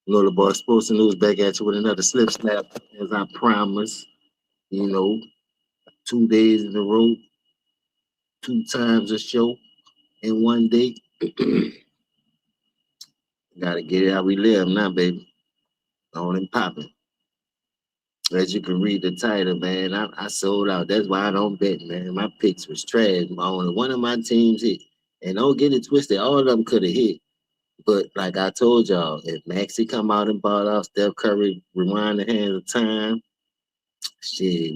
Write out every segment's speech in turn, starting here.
You know, the boy Sports and News back at you with another slip snap, as I promised. You know, 2 days in a row, two times a show in one day. Gotta get it how we live now, baby. On and popping. As you can read the title, man, I sold out. That's why I don't bet, man. My picks was trash. Only one of my teams hit. And don't get it twisted, all of them could have hit. But like I told y'all, if Maxie come out and bought off Steph Curry, rewind the hands of time, shit,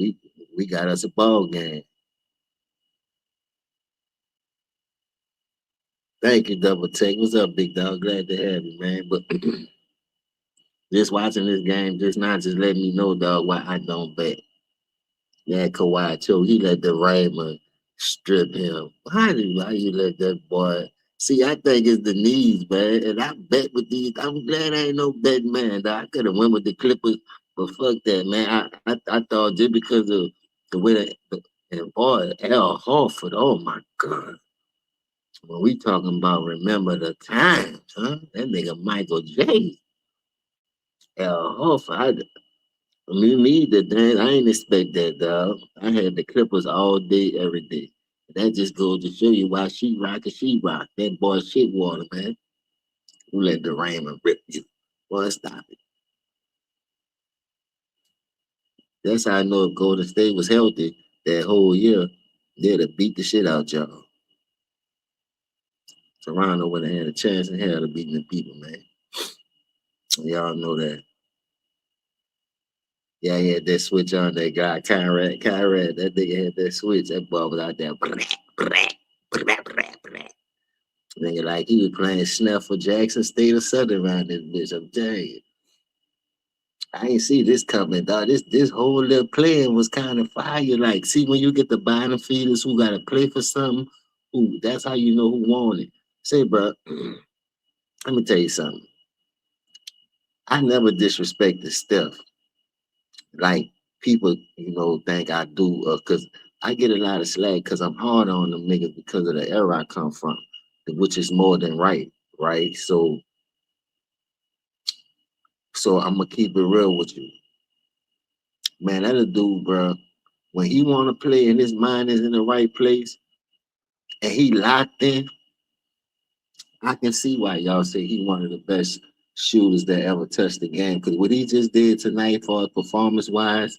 we got us a ball game. Thank you, Double Take. What's up, big dog? Glad to have you, man. But just watching this game just now just let me know, dog, why I don't bet. Yeah, Kawhi too. He let the Raymond strip him. Why you let that boy? See, I think it's the knees, man. And I bet with these. I'm glad I ain't no betting man. Dog. I could have went with the Clippers, but fuck that, man. I thought just because of the way that and boy, Al Horford. Oh my god. When we talking about remember the times, huh? That nigga Michael J. Al Horford. Me, the dang, I ain't expect that, dog. I had the Clippers all day, every day. That just goes to show you why she rock and she rock. That boy shit water, man. Who let the Raymond rip you? Boy, stop it. That's how I know if Golden State was healthy that whole year, they'd have beat the shit out y'all. Toronto would have had a chance in hell to beating the people, man. Y'all know that. Yeah, he had that switch on that guy, Kyrat, that nigga had that switch. That boy was out there. Nigga, like he was playing snap for Jackson State or Southern around this bitch. I'm telling you. I ain't see this coming, dog. This whole little playing was kind of fire. Like, see when you get the bottom feeders who gotta play for something, ooh, that's how you know who won it. Say, bro, let me tell you something. I never disrespected Steph. Like people, think I do, cause I get a lot of slack because I'm hard on them niggas because of the era I come from, which is more than right, right? So I'm gonna keep it real with you, man. That a dude, bro. When he want to play and his mind is in the right place and he locked in, I can see why y'all say he one of the best shooters that ever touched the game. Because what he just did tonight, for performance wise,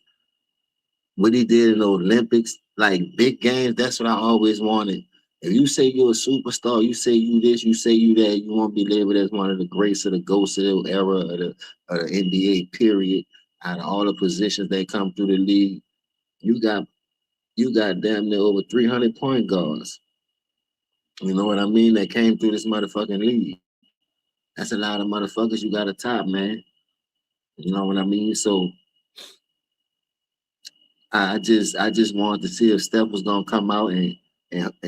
what he did in the Olympics, like big games, that's what I always wanted. If you say you're a superstar, you say you this, you say you that, you want to be labeled as one of the greats of the ghosts of the era of the NBA period. Out of all the positions that come through the league, you got you got damn near over 300 point guards. You know what I mean? That came through this motherfucking league. That's a lot of motherfuckers you got to top, man. You know what I mean? So I just wanted to see if Steph was gonna come out and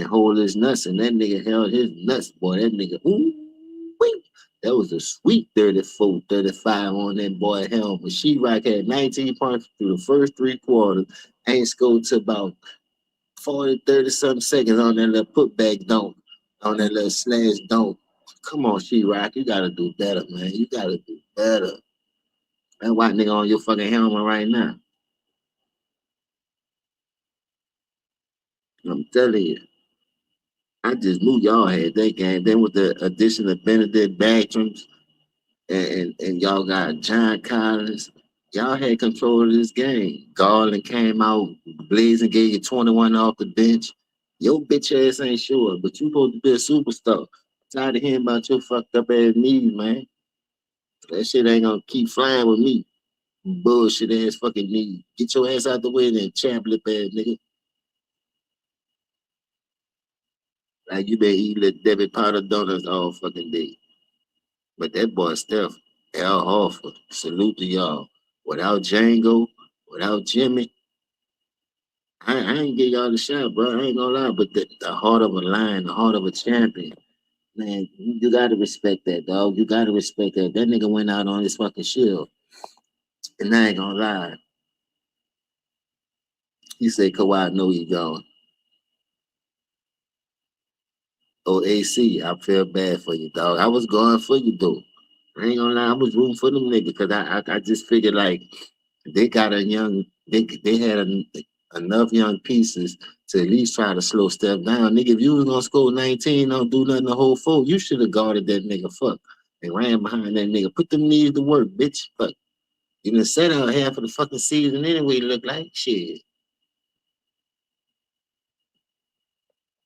hold his nuts, and that nigga held his nuts, boy. That nigga, ooh, wee. That was a sweet 34, 35 on that boy helmet. She-Rock had 19 points through the first three quarters, ain't scored to about 40, 30 something seconds on that little putback dunk, on that little slash dunk. Come on, She-Rock, you gotta do better, man. You gotta do better. That white nigga on your fucking helmet right now. I'm telling you. I just knew y'all had that game. Then with the addition of Benedict Bathrooms and y'all got John Collins, y'all had control of this game. Garland came out blazing, gave you 21 off the bench. Your bitch ass ain't sure, but you supposed to be a superstar. Tired of hearing about your fucked up ass knees, man. That shit ain't gonna keep flying with me. Bullshit ass fucking knee. Get your ass out the way then, champ lip ass nigga. Like you been eating little Debbie Potter donuts all fucking day. But that boy Steph, Al Horford, salute to y'all. Without Django, without Jimmy, I ain't get y'all the shot, bro. I ain't gonna lie, but the heart of a lion, the heart of a champion, man, you gotta respect that, dog. You gotta respect that. That nigga went out on his fucking shield. And I ain't gonna lie. He said, Kawhi, know you going. Oh, AC, I feel bad for you, dog. I was going for you, though. I ain't gonna lie, I was rooting for them niggas because I just figured like they got a young they had enough young pieces to at least try to slow step down. Nigga, if you was gonna score 19, don't do nothing the whole four, you should have guarded that nigga. Fuck. And ran behind that nigga. Put them knees to work, bitch. Fuck. You done set out half of the fucking season anyway, look like shit.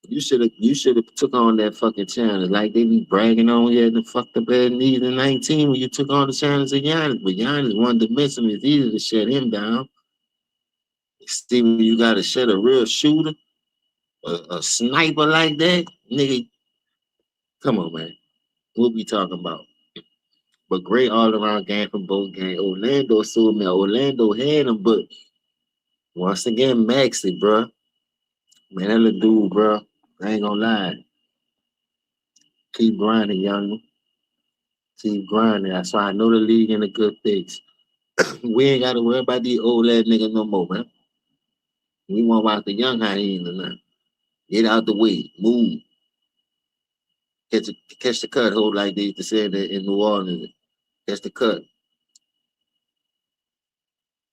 You should have took on that fucking challenge. Like they be bragging on you and fuck the bad knees in 19 when you took on the challenge of Giannis. But Giannis one dimensional, it's easy to shut him down. See when you gotta shut a real shooter, a sniper like that, nigga. Come on, man. What we talking about? But great all around game from both games. Orlando sold me. Orlando had him, but once again, Maxi, bro. Man, that little dude, bro. I ain't gonna lie. Keep grinding, young. Keep grinding. That's why I know the league in a good fix. We ain't gotta worry about these old ass niggas no more, man. We want to watch the young hyena now. Get out the way. Move. Catch the cut, hold like they used to say in New Orleans. Catch the cut.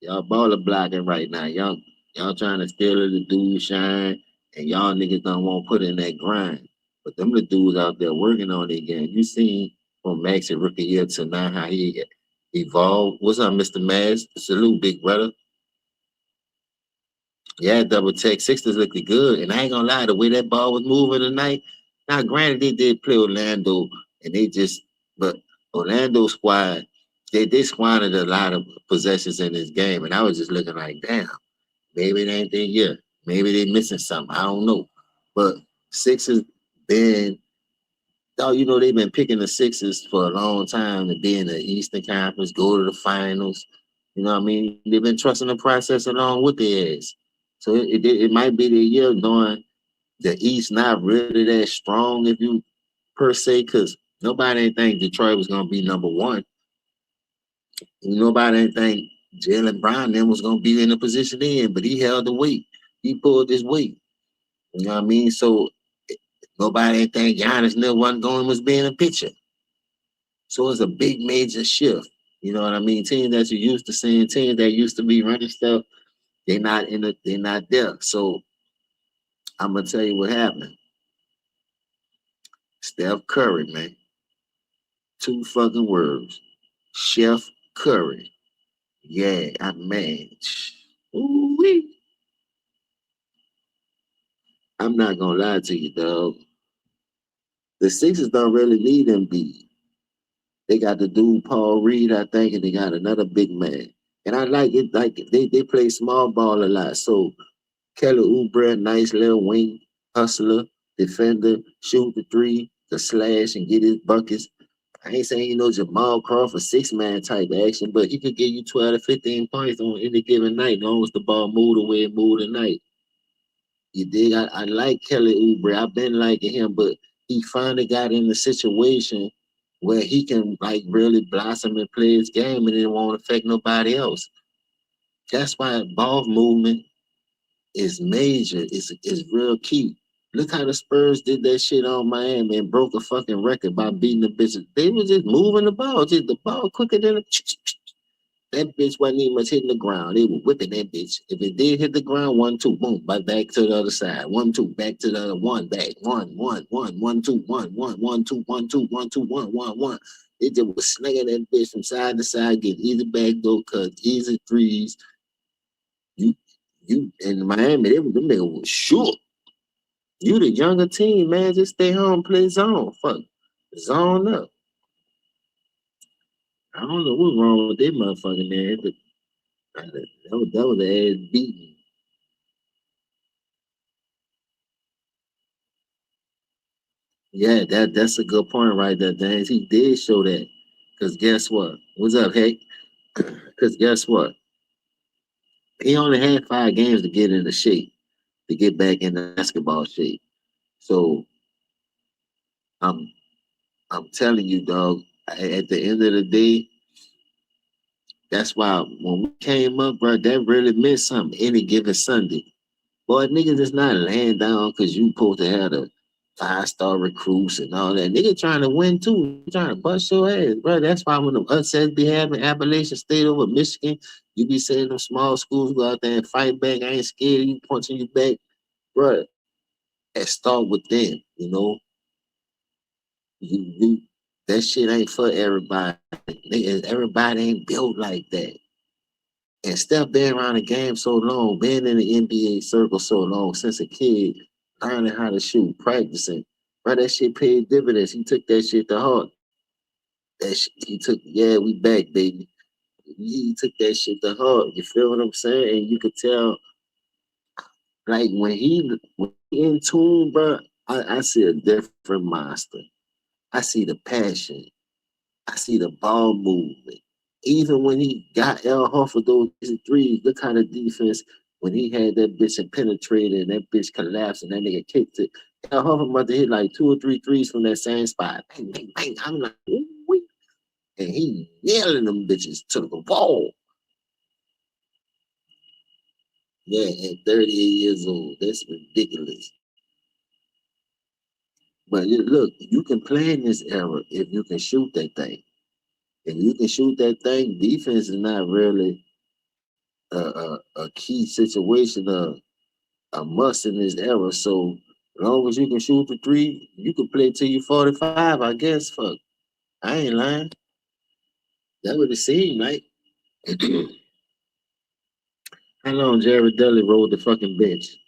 Y'all baller blocking right now. Y'all trying to steal the dude shine, and y'all niggas don't want to put in that grind. But them the dudes out there working on their game. You seen from Max and rookie year to now how he evolved. What's up, Mr. Maz? Salute, big brother. Yeah, double tech. Sixers looking good. And I ain't gonna lie, the way that ball was moving tonight. Now, granted, they did play Orlando, and they just, but Orlando squad, they squandered a lot of possessions in this game. And I was just looking like, damn, maybe it ain't their year. Maybe they missing something. I don't know. But Sixers been, oh, you know, they've been picking the Sixers for a long time to be in the Eastern Conference, go to the finals. You know what I mean? They've been trusting the process along with their ass. So it might be the year knowing the East not really that strong if you per se, because nobody ain't think Detroit was gonna be number one. Nobody ain't think Jalen Brown then was gonna be in the position in, but he held the weight. He pulled his weight. You know what I mean? So nobody ain't think Giannis never wasn't going was being a pitcher. So it's a big major shift. You know what I mean? Teams that you used to seeing, teams that used to be running stuff, they're not there. So I'm gonna tell you what happened. Steph Curry, man. Two fucking words. Chef Curry. Yeah, I man. Ooh-wee. I'm not gonna lie to you, dog. The Sixers don't really need Embiid. They got the dude Paul Reed, I think, and they got another big man. And I like it, like they play small ball a lot. So Kelly Oubre, nice little wing, hustler, defender, shoot the three, the slash, and get his buckets. I ain't saying you know Jamal Crawford 6-man type action, but he could give you 12 to 15 points on any given night, as long as the ball move the way it moved tonight. You dig? I like Kelly Oubre. I've been liking him, but he finally got in the situation where he can like really blossom and play his game and it won't affect nobody else. That's why ball movement is major. It's real key. Look how the Spurs did that shit on Miami and broke a fucking record by beating the bitches. They was just moving the ball, just the ball quicker than a that bitch wasn't even much hitting the ground. They were whipping that bitch. If it did hit the ground, 1-2, boom, back to the other side. 1-2, back to the other one, back. 1-1, 1-2, 1-1. It just was slinging that bitch from side to side, getting easy back door cuts, easy threes. You in Miami, them niggas was sure. You the younger team, man. Just stay home, play zone. Fuck. Zone up. I don't know what's wrong with that motherfucking man. But that was the ass beating. Yeah, that's a good point right there, James. He did show that. Cause guess what? What's up, hey? Cause guess what? He only had 5 games to get into shape, to get back in the basketball shape. So I'm I'm telling you, dog. At the end of the day, that's why when we came up, bro, that really meant something. Any given Sunday, boy, niggas is not laying down because you supposed to have 5-star recruits and all that. Nigga trying to win too. Trying to bust your ass, bro. That's why when the upsets be happening, Appalachian State over Michigan, you be saying them small schools go out there and fight back. I ain't scared of you punching you back, bro. That start with them, you know. You that shit ain't for everybody. Everybody ain't built like that. And Steph been around the game so long, been in the NBA circle so long since a kid, learning how to shoot, practicing. Bro, that shit paid dividends. He took that shit to heart. He took, yeah, we back, baby. He took that shit to heart. You feel what I'm saying? And you could tell, like when he in tune, bro, I see a different monster. I see the passion. I see the ball movement. Even when he got Al Horford those threes, look how the defense, when he had that bitch and penetrated and that bitch collapsed and that nigga kicked it. Al Horford must have hit like 2 or 3 threes from that same spot. Bang, bang, bang. I'm like, ooh, and he nailing them bitches to the wall. Yeah, at 38 years old. That's ridiculous. But look, you can play in this era if you can shoot that thing. If you can shoot that thing, defense is not really a key situation, a must in this era. So as long as you can shoot the three, you can play till you 45, I guess. Fuck. I ain't lying. That would it seemed like. How long Jared Dudley rode the fucking bench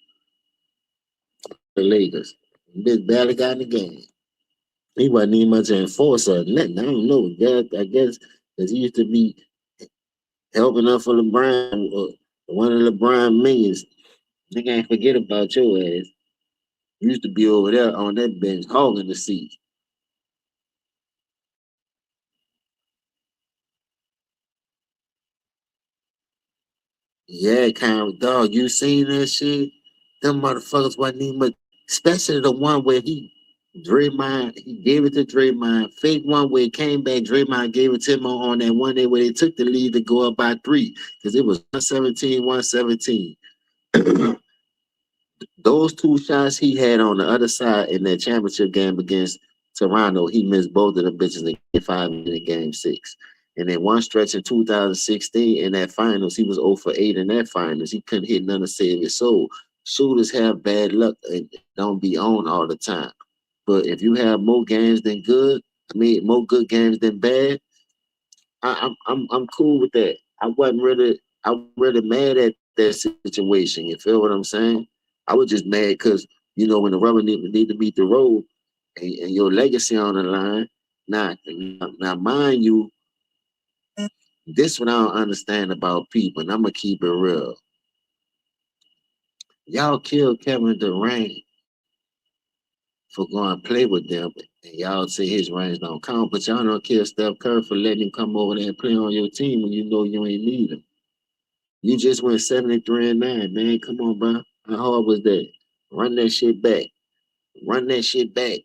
for the Lakers? Bitch barely got in the game. He wasn't even much of an enforcer or nothing. I don't know. I guess because he used to be helping up for LeBron, one of LeBron millions. Nigga ain't forget about your ass. You used to be over there on that bench hogging the seat. Yeah, kind of dog. You seen that shit? Them motherfuckers wasn't even much, especially the one where he gave it to Draymond. Fake one where it came back, Draymond gave it to him on that one day where they took the lead to go up by 3 because it was 117, 117. Those 2 shots he had on the other side in that championship game against Toronto, he missed both of the bitches in game 5 and in game 6. And then one stretch in 2016 in that finals, he was 0 for 8 in that finals. He couldn't hit none to save his soul. Shooters have bad luck and don't be on all the time. But if you have more games than good, I mean more good games than bad, I'm cool with that. I wasn't really mad at that situation. You feel what I'm saying? I was just mad because when the rubber need to meet the road and your legacy on the line. Now, mind you, this what I don't understand about people, and I'm gonna keep it real. Y'all killed Kevin Durant for going to play with them, and y'all say his rings don't count, but y'all don't kill Steph Curry for letting him come over there and play on your team when you know you ain't need him. You just went 73-9, man. Come on, bro. How hard was that? Run that shit back. Run that shit back.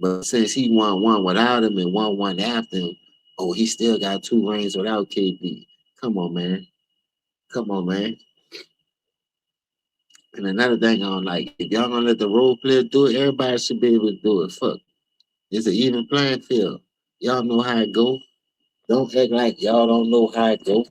But since he won one without him and won one after him, oh, he still got 2 rings without KD. Come on, man. Come on, man. And another thing I don't like, if y'all gonna let the role player do it, everybody should be able to do it. Fuck. It's an even playing field. Y'all know how it go. Don't act like y'all don't know how it go.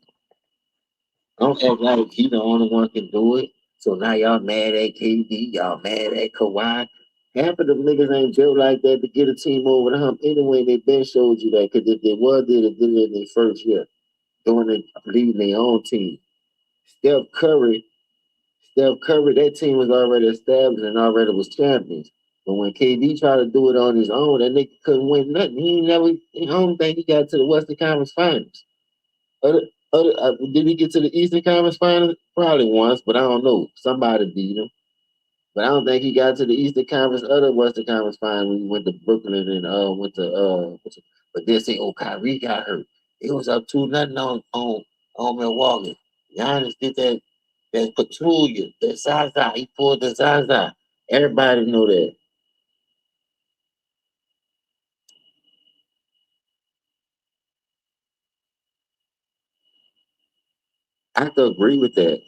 Don't act like he the only one can do it. So now y'all mad at KD, y'all mad at Kawhi. Half of them niggas ain't built like that to get a team over the hump. Anyway, they been showed you that because if they was, they'd have did it in their first year, doing it, leading their own team. Steph Curry, Steph Curry, that team was already established and already was champions. But when KD tried to do it on his own, that nigga couldn't win nothing. I don't think he got to the Western Conference Finals. Did he get to the Eastern Conference Finals? Probably once, but I don't know. Somebody beat him. But I don't think he got to the Eastern Conference or the Western Conference Finals when he went to Brooklyn and but they say, oh, Kyrie got hurt. It was up 2-0 on Milwaukee. Giannis did that Petulia, that Zaza. He pulled the Zaza. Everybody know that. I have to agree with that.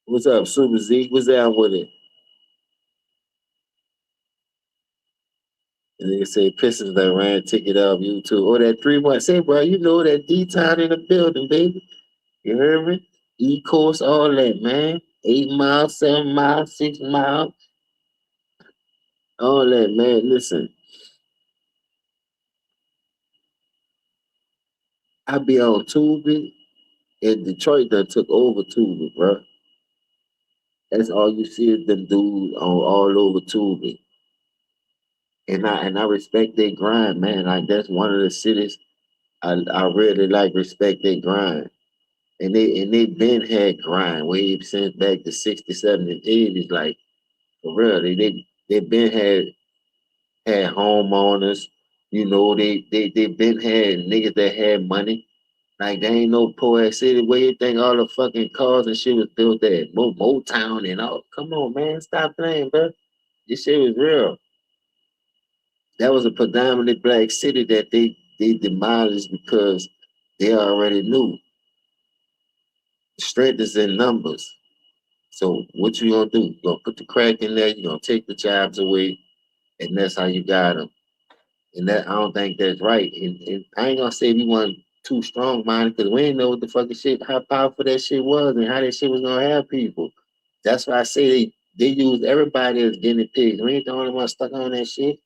What's up, Super Z? What's down with it? And they say Pistons that ran ticket off YouTube. Oh, that 3-1. Say, bro, you know that D-Town in the building, baby. You heard me? E-course, all that, man. 8 miles, 7 miles, 6 miles, all that, man. Listen, I be on Tubi, and Detroit that took over Tubi, bro. That's all you see is them dudes on all over Tubi. And I respect their grind, man. Like that's one of the cities I really like respect their grind. And they been had grind way since back the 60s, 70s, 80s. Like for real. They been had homeowners, they been had niggas that had money. Like they ain't no poor ass city where you think all the fucking cars and shit was built at Motown and all. Come on, man, stop playing, bro. This shit was real. That was a predominantly black city that they demolished because they already knew strength is in numbers. So what you gonna do? You gonna put the crack in there? You gonna take the jobs away, and that's how you got them. And that I don't think that's right. And I ain't gonna say we want too strong minded because we ain't know what the fucking shit, how powerful that shit was, and how that shit was gonna have people. That's why I say they used everybody as guinea pigs. We ain't the only one stuck on that shit.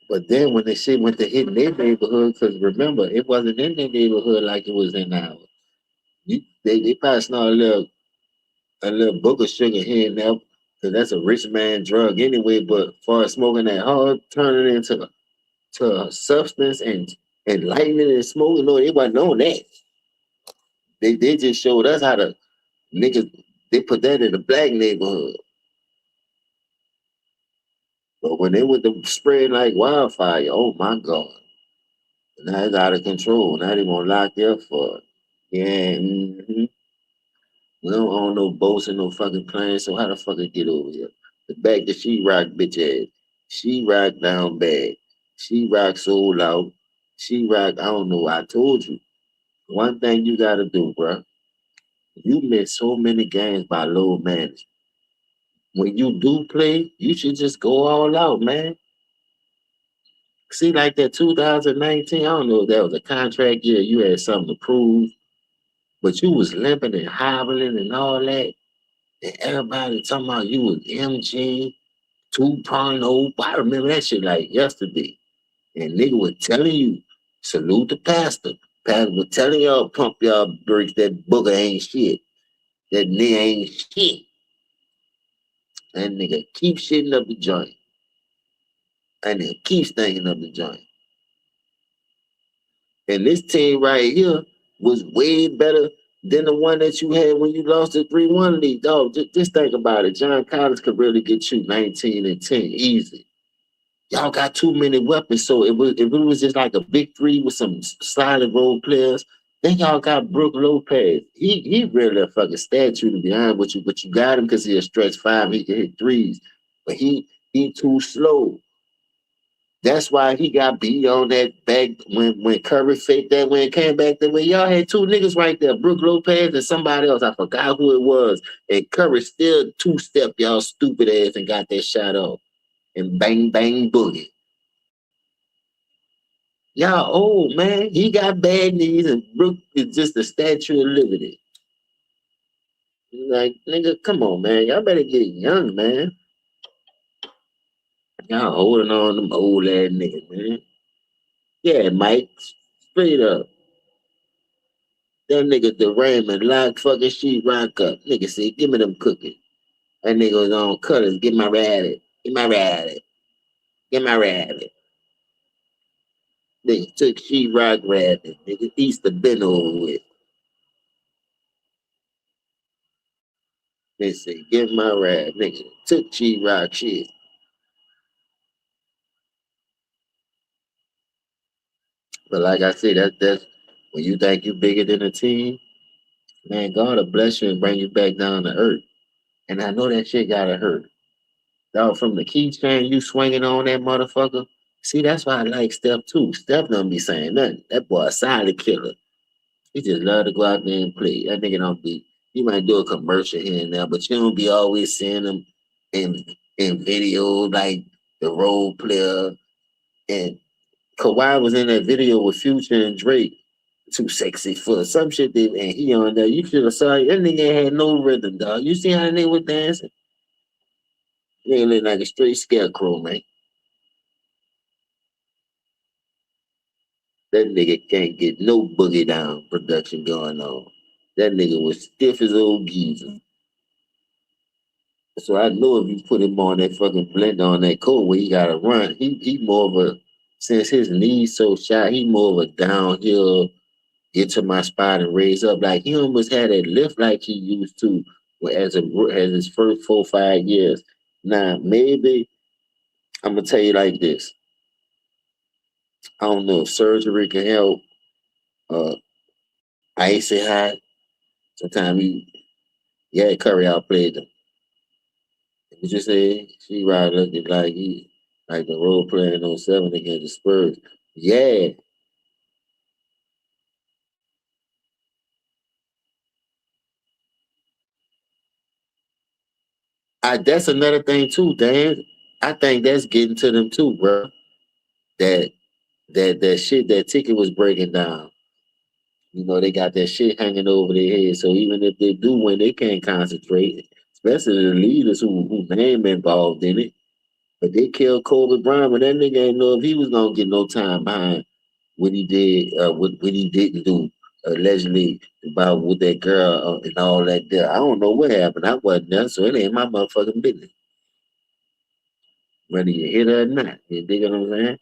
But then when the shit went to hit their neighborhood, because remember, it wasn't in their neighborhood like it was in ours. They probably snort a little book of sugar here and there, because that's a rich man drug anyway. But far as smoking that hard, turning it to a substance and lighting and smoking, no, they wasn't on that. They just showed us how to niggas. They put that in the black neighborhood. But when they went to spread like wildfire, oh my God. Now it's out of control. Now they gonna lock you up for it. Yeah, we don't own no boats and no fucking planes, so how the fuck it get over here? The back that she rock bitch ass. She rock down bad. She rock sold out. She rock, I don't know, I told you. One thing you gotta do, bro. You miss so many games by low management. When you do play, you should just go all out, man. See, like that 2019, I don't know if that was a contract year, you had something to prove, but you was limping and hobbling and all that. And everybody talking about you was MG 2.0. I remember that shit like yesterday. And nigga was telling you, salute the pastor. Pastor was telling y'all, pump y'all brakes, that booger ain't shit. That nigga ain't shit. That nigga keep shitting up the joint. And nigga keep stinking up the joint. And this team right here was way better than the one that you had when you lost the 3-1 lead. Dog, just think about it. John Collins could really get you 19 and 10 easy. Y'all got too many weapons. So if it was just like a big three with some solid role players, then y'all got Brooke Lopez. He really a fucking statue to be honest with you, but you got him because he a stretch five, he can hit threes. But he too slow. That's why he got beat on that back when Curry faked that when it came back that way. Y'all had two niggas right there, Brooke Lopez and somebody else. I forgot who it was. And Curry still two-step y'all stupid ass and got that shot off. And bang, bang, boogie. Y'all old, man. He got bad knees and Brooke is just a statue of liberty. Like, nigga, come on, man. Y'all better get young, man. Y'all holding on them old ass niggas, man. Yeah, Mike. Straight up. That nigga the Raymond lock fucking sheet rock up. Nigga say, give me them cookies. That nigga was on colors. Get my rabbit. Get my rabbit. Get my rabbit. Nigga took sheet rock rabbit. Nigga Easter been over with. They say, give my rabbit. Nigga took sheet rock shit. But like I said, that's when you think you bigger than a team, man, God will bless you and bring you back down to earth. And I know that shit gotta hurt. Dog, from the keychain you swinging on that motherfucker. See, that's why I like Steph too. Steph don't be saying nothing. That boy a silent killer. He just love to go out there and play. That nigga don't be You might do a commercial here and there, but you don't be always seeing them in video like the role player. And Kawhi was in that video with Future and Drake. Too sexy for some shit that, and he on there. You should have saw it. That nigga ain't had no rhythm, dog. You see how that nigga was dancing? He look like a straight scarecrow, man. That nigga can't get no boogie down production going on. That nigga was stiff as old geezer. So I know if you put him on that fucking blender on that coat where he gotta run, he more of a, since his knees so shot, he more of a downhill, get to my spot and raise up. Like he almost had that lift like he used to as his first 4 or 5 years. Now maybe I'm gonna tell you like this. I don't know if surgery can help. Icy hot. Sometimes Curry outplayed them. Did you say she ride looking like he like the role playing on 7 against the Spurs? Yeah. That's another thing too, Dan. I think that's getting to them too, bro. That that shit, that ticket was breaking down. You know, they got that shit hanging over their head. So even if they do win, they can't concentrate. Especially the leaders who name involved in it. But they killed Kobe Bryant, but that nigga ain't know if he was gonna get no time behind what he did, what he didn't do, allegedly about with that girl and all that there. I don't know what happened. I wasn't there, so it ain't my motherfucking business. Whether you hit her or not. You dig what I'm saying?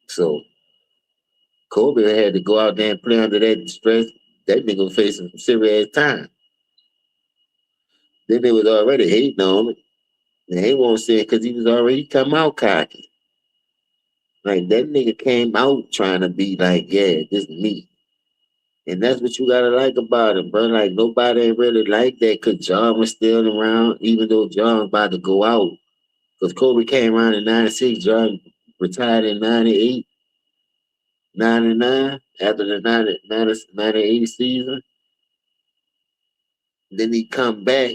So Kobe had to go out there and play under that stress. That nigga was facing some serious time. Then they was already hating on him. They won't say it because he was already come out cocky. Like that nigga came out trying to be like, yeah, this is me. And that's what you gotta like about him, bro. Like nobody ain't really like that because John was still around, even though John was about to go out. Because Kobe came around in 96, John retired in 98, 99, after the 98 season. Then he come back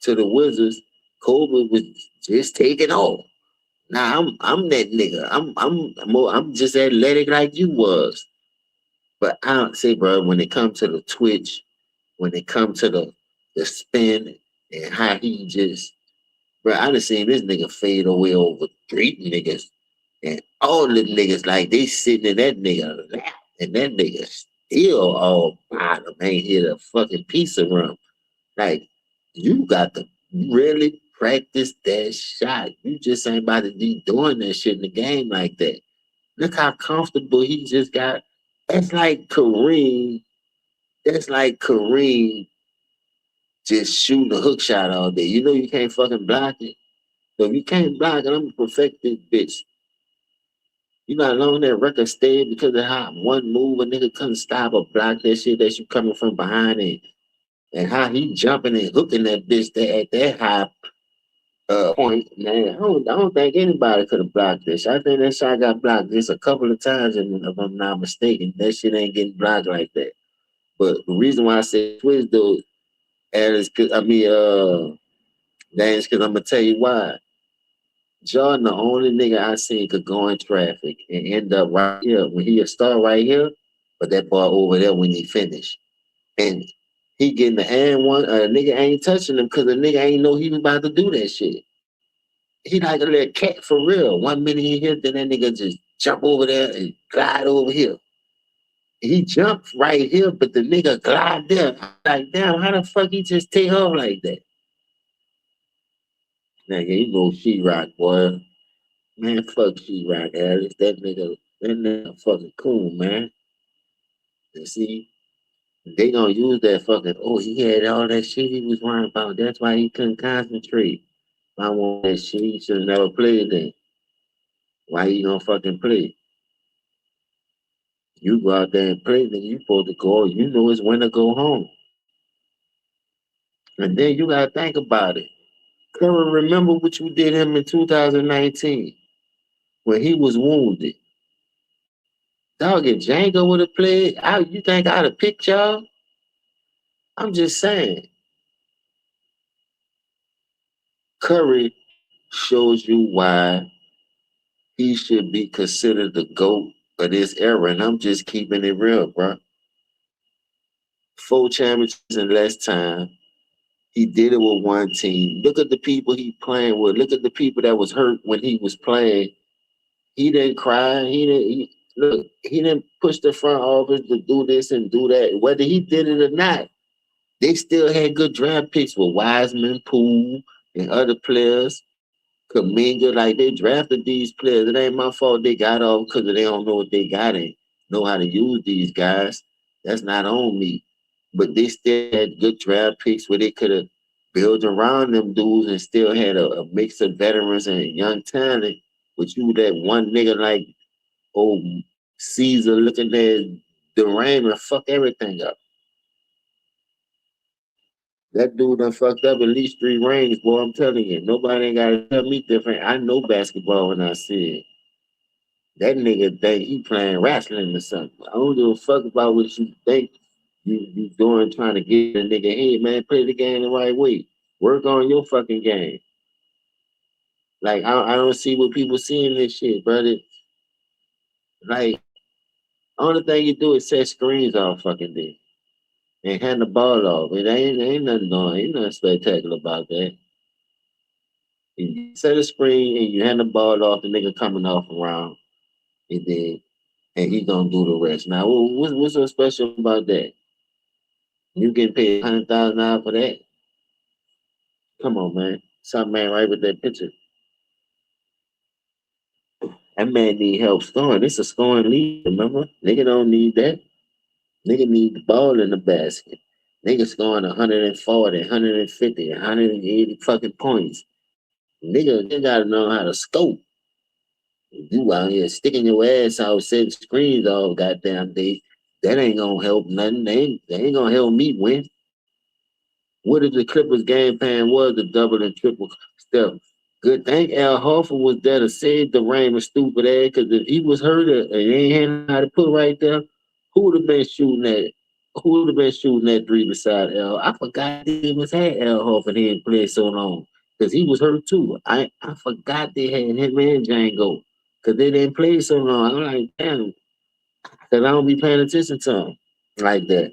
to the Wizards. Kobe was just taking off. Now I'm that nigga. I'm just athletic like you was. But I don't say, bro, when it comes to the twitch, when it comes to the spin and how he just, bro, I done seen this nigga fade away over 3 niggas. And all them niggas, like, they sitting in that nigga lap. And that nigga still all bottom. Ain't hit a fucking piece of rum. Like, you got to really practice that shot. You just ain't about to be doing that shit in the game like that. Look how comfortable he just got. That's like Kareem. That's like Kareem just shooting a hook shot all day. You know you can't fucking block it. So if you can't block it, I'm gonna perfect this bitch. You know how long that record stayed because of how one move a nigga couldn't stop or block that shit that you coming from behind it. And how he jumping and hooking that bitch there at that high point, man. I don't think anybody could have blocked this. I think that shot got blocked just a couple of times, and if I'm not mistaken, that shit ain't getting blocked like that. But the reason why I say twist though, and it's cause that's because I'm gonna tell you why. Jordan, the only nigga I seen could go in traffic and end up right here when he a start right here, but that ball over there when he finish. And he getting the and one, a nigga ain't touching him because the nigga ain't know he was about to do that shit. He like a little cat for real. 1 minute he hit, then that nigga just jump over there and glide over here. He jumped right here, but the nigga glide there. I'm like, damn, how the fuck he just take off like that? Nigga, you know she rock, boy. Man, fuck she rock, Alex. That nigga fucking cool, man. And see, they gonna use that fucking, oh, he had all that shit he was worrying about. That's why he couldn't concentrate. If I want that shit, he should have never played then. Why you gonna fucking play? You go out there and play, nigga, you supposed to go, you know it's when to go home. And then you gotta think about it. Curry, remember what you did him in 2019 when he was wounded. Dog, if Django would have played, you think I'd have picked y'all? I'm just saying. Curry shows you why he should be considered the GOAT of this era. And I'm just keeping it real, bro. 4 championships in less time. He did it with one team. Look at the people he playing with. Look at the people that was hurt when he was playing. He didn't cry. He didn't push the front office to do this and do that. Whether he did it or not, they still had good draft picks with Wiseman, Poole, and other players. Kaminga, like they drafted these players. It ain't my fault they got off because they don't know what they got and know how to use these guys. That's not on me. But they still had good draft picks where they could have built around them dudes and still had a mix of veterans and young talent. But you that one nigga like old Caesar looking at Durant and fuck everything up. That dude done fucked up at least 3 rings, boy. I'm telling you. Nobody ain't gotta tell me different. I know basketball when I see it. That nigga think he playing wrestling or something. I don't give a fuck about what you think you doing trying to get a nigga head, man. Play the game the right way. Work on your fucking game. Like I don't see what people seeing this shit, brother. Like only thing you do is set screens all fucking day and hand the ball off. It ain't nothing going. Ain't nothing spectacular about that. You set a screen and you hand the ball off, the nigga coming off around, and then and he gonna do the rest. Now, what's so special about that? You getting paid $100,000 for that? Come on, man. Something man right with that picture. That man need help scoring. This a scoring league, remember? Nigga don't need that. Nigga need the ball in the basket. Nigga scoring 140, 150, 180 fucking points. Nigga, they gotta know how to scope. You out here sticking your ass out, setting screens all goddamn day. That ain't gonna help nothing. They ain't gonna help me win. What if the Clippers game plan was the double and triple step? Good thing Al Horford was there to save the Raymond stupid ass, because if he was hurt and ain't had how to put right there, who would have been shooting that? Who would have been shooting that 3 beside Al? I forgot they was had Al Horford. He didn't play so long because he was hurt too. I forgot they had him and Django because they didn't play so long. I'm like, damn, because I don't be paying attention to them like that.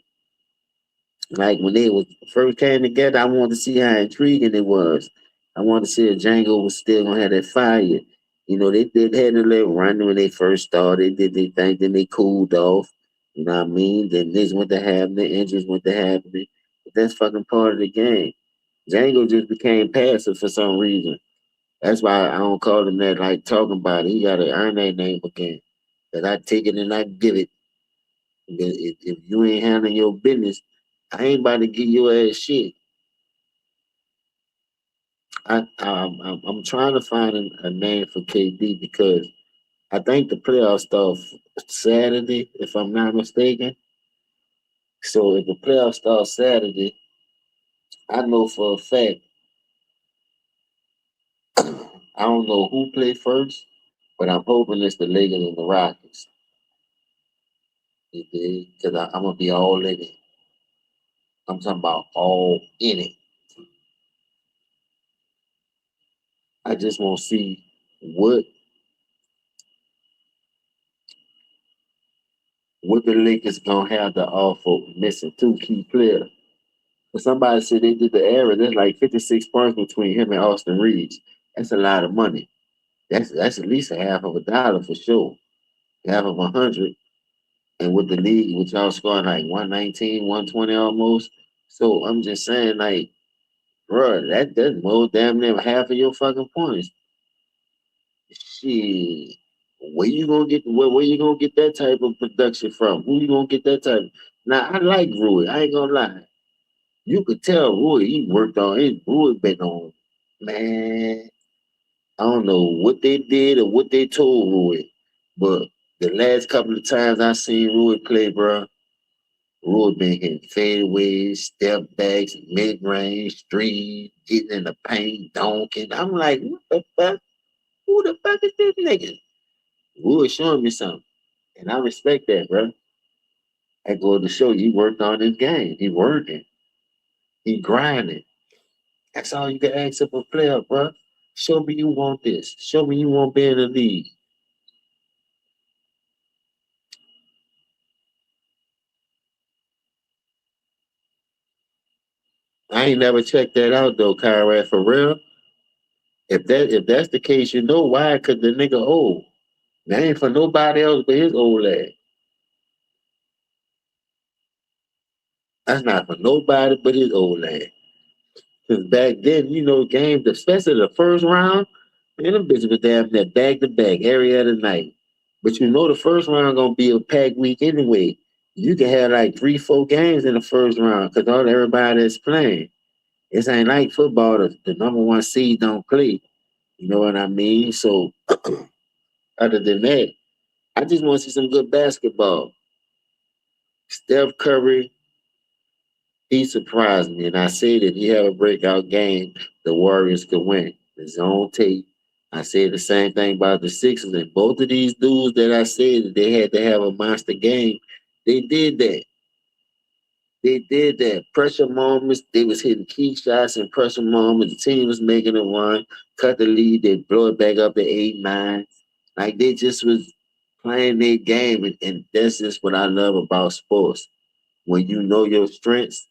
Like when they was first came together, I wanted to see how intriguing it was. I wanted to see if Django was still gonna have that fire. You know, they did had a little run when they first started. They did their thing, then they cooled off. You know what I mean? Then this went to happen, the injuries went to happen. But that's fucking part of the game. Django just became passive for some reason. That's why I don't call him that. Like talking about it, he got to earn that name again. That I take it and I give it. If you ain't handling your business, I ain't about to give your ass shit. I'm trying to find a name for KD because I think the playoffs start Saturday, if I'm not mistaken. So if the playoffs start Saturday, I know for a fact I don't know who played first, but I'm hoping it's the Lakers and the Rockets. Because I'm gonna be all in it. I'm talking about all in it. I just want to see what what the Lakers gonna have to offer, missing 2 key players. But somebody said they did the average. There's like 56 points between him and Austin Reeves. That's a lot of money. That's at least a half of a dollar for sure. Half of 100. And with the league, with y'all scoring like 119, 120 almost. So I'm just saying, like, bro, that's more damn near half of your fucking points. Shit. Where you gonna get that type of production from? Who you gonna get that type? Now I like Rui. I ain't gonna lie. You could tell Rui, he worked on it. Rui been on, man. I don't know what they did or what they told Rui, but the last couple of times I seen Rui play, bro, Rui been hitting fadeaways, step backs, mid range, three, getting in the paint, donking. I'm like, what the fuck? Who the fuck is this nigga? Rui showing me something. And I respect that, bro. I go to show you worked on his game. He working. He grinding. That's all you can ask of a player, bro. Show me you want this. Show me you want to be in the league. I ain't never checked that out though, Kyrie, for real. If that's the case, you know why? Cause the nigga old. That ain't for nobody else but his old lad. That's not for nobody but his old lad. Cause back then, games, especially the first round, man, them bitches was damn near back to back every other night. But the first round gonna be a packed week anyway. You can have like 3, 4 games in the first round because all everybody is playing. This ain't like football. The number one seed don't play. You know what I mean? So other than that, I just want to see some good basketball. Steph Curry, he surprised me, and I said if he have a breakout game, the Warriors could win. His own tape. I said the same thing about the Sixers, and both of these dudes that I said that they had to have a monster game, they did that. They did that. Pressure moments, they was hitting key shots and pressure moments. The team was making a run, cut the lead, they blow it back up to 8-9. Like they just was playing their game, and that's just what I love about sports. When you know your strengths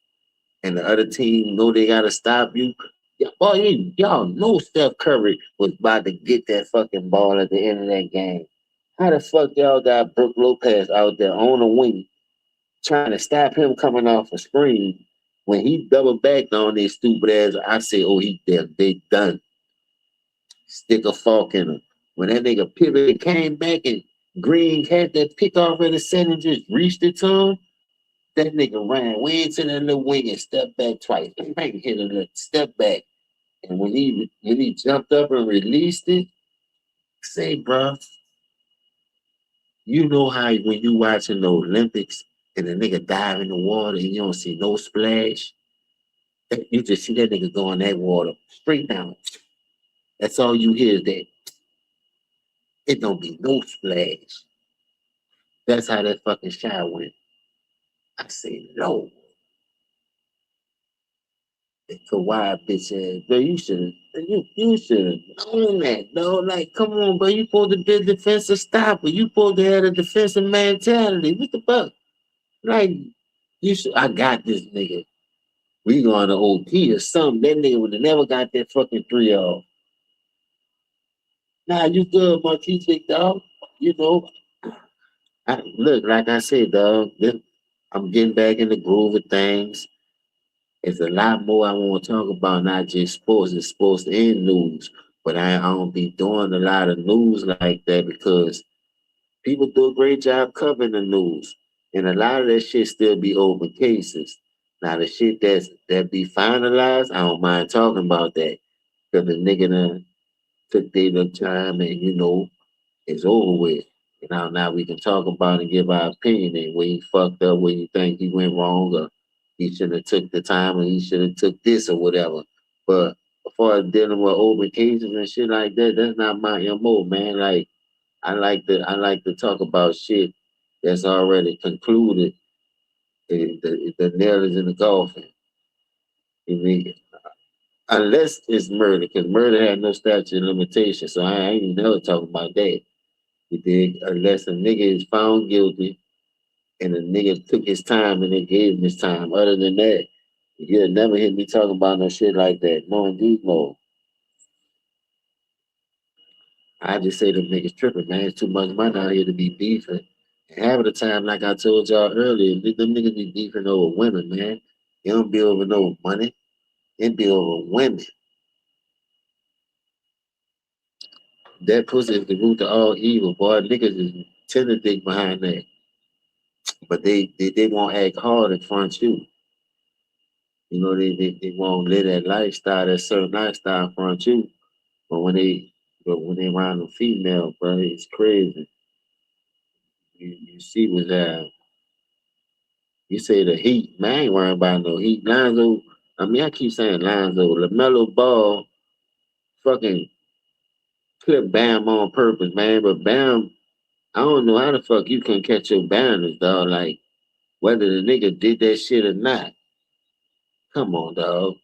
and the other team know they gotta stop you. Boy, y'all know Steph Curry was about to get that fucking ball at the end of that game. How the fuck y'all got Brooke Lopez out there on the wing trying to stop him coming off a screen when he double backed on his stupid ass? I say, oh, they done. Stick a fork in him. When that nigga pivoted, came back, and Green had that pick off at the center, just reached it to him. That nigga ran way into the little wing and stepped back twice. Bang, hit a little step back. And when he jumped up and released it, say, bro, you know how when you watching the Olympics and the nigga dive in the water and you don't see no splash, you just see that nigga go in that water straight down. That's all you hear is that it don't be no splash. That's how that fucking shot went. I say, no. Kawhi bitch ass, bro. You should own that, though. Like, come on, bro. You supposed to be a defensive stopper. You supposed to have a defensive mentality. What the fuck? Like, you should. I got this nigga. We going to OT or something. That nigga would have never got that fucking 3 off. Nah, you good, Marquise, big dog. You know, look, like I said, dog. I'm getting back in the groove of things. It's a lot more I want to talk about, not just sports. It's sports and news. But I don't be doing a lot of news like that because people do a great job covering the news. And a lot of that shit still be open cases. Now the shit that be finalized, I don't mind talking about that. Because the nigga done took their little time and it's over with. Now we can talk about and give our opinion and where he fucked up, where you think he went wrong, or he should have took the time, or he should have took this or whatever. But as far as dealing with open cases and shit like that, that's not my MO, man. Like I like to talk about shit that's already concluded. The nail is in the coffin. You mean, unless it's murder, because murder had no statute of limitation. So I ain't never talking about that. You dig? Unless a nigga is found guilty and the nigga took his time and they gave him his time. Other than that, you'll never hear me talking about no shit like that. No, indeed, no. I just say them niggas tripping, man. It's too much money out here to be beefing. And half of the time, like I told y'all earlier, them niggas be beefing over women, man. They don't be over no money. They be over women. That pussy is the root of all evil, boy. Niggas is tender dick behind that. But they won't act hard in front of you. They won't live that lifestyle, that certain lifestyle in front of you. But when they around a female, bro, it's crazy. You see what's that? You say the Heat, man, I ain't worrying about no Heat. Lonzo, I mean, I keep saying Lonzo, LaMelo Ball, fucking clip Bam on purpose, man. But Bam I don't know how the fuck you can catch your balance, dog. Like whether the nigga did that shit or not. Come on, dog.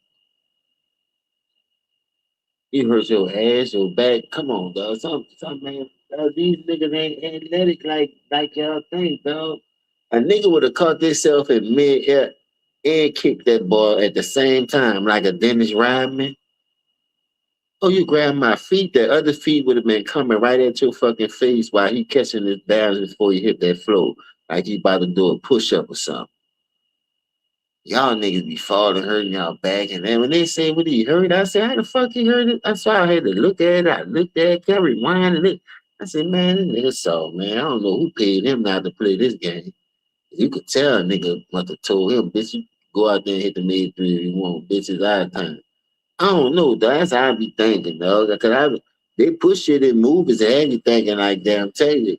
You hurt your ass, your back. Come on, dog. Some man. Dog, these niggas ain't athletic like y'all think, dog. A nigga would have caught themselves in mid-air and kicked that ball at the same time, like a Dennis Rodman. Oh, you grab my feet, the other feet would have been coming right at your fucking face while he catching his balance before he hit that floor, like he about to do a push-up or something. Y'all niggas be falling, hurting y'all back, and then when they say what he hurt, I said, how the fuck he hurt it? That's why I had to look at it. I looked at it, kept rewinding it. I said, man, this nigga saw, man. I don't know who paid him not to play this game. You could tell a nigga must have told him, bitch, you go out there and hit the mid three if you want, bitch, it's our time. I don't know, dog. That's how I be thinking, dog. They push shit in movies and have you thinking like that. I'm telling you,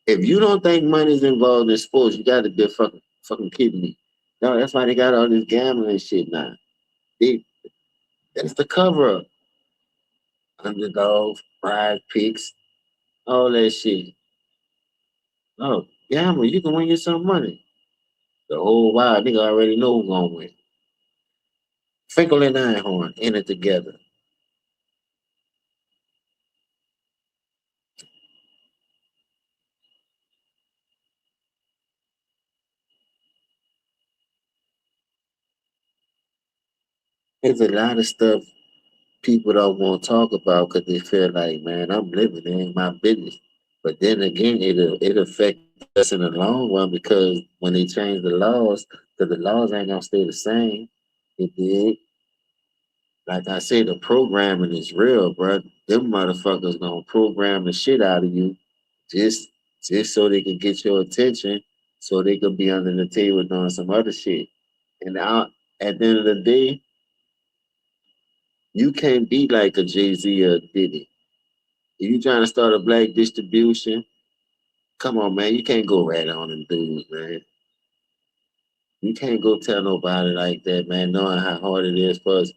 if you don't think money's involved in sports, you gotta be fucking kidding me. No, that's why they got all this gambling shit now. They that's the cover up. Underdog, prize picks, all that shit. Oh, gamble, you can win you some money. The whole wild nigga already know who's gonna win. Finkel and Einhorn in it together. There's a lot of stuff people don't want to talk about because they feel like, man, I'm living, it ain't my business. But then again, it affects us in the long run because when they change the laws, because the laws ain't gonna stay the same. It did. Like I said, the programming is real, bro. Them motherfuckers gonna program the shit out of you just just so they can get your attention, so they could be under the table doing some other shit. And at the end of the day, you can't be like a Jay Z or Diddy. If you trying to start a black distribution, come on, man. You can't go rat on them dudes, man. You can't go tell nobody like that, man, knowing how hard it is for us.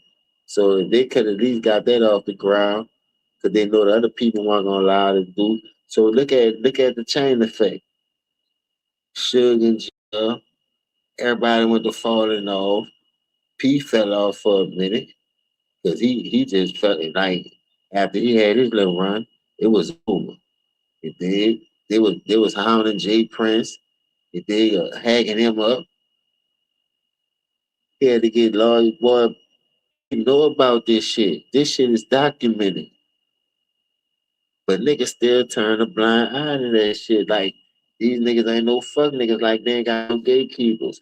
So if they could at least got that off the ground, because they know the other people weren't gonna allow to do. So look at the chain effect. Suge and Jill, everybody went to falling off. P fell off for a minute because he just felt like after he had his little run, it was over. It did. They was hounding Jay Prince. If they hacking him up, he had to get lawyers. Boy, you know about this shit. This shit is documented. But niggas still turn a blind eye to that shit. Like, these niggas ain't no fuck niggas like they ain't got no gatekeepers.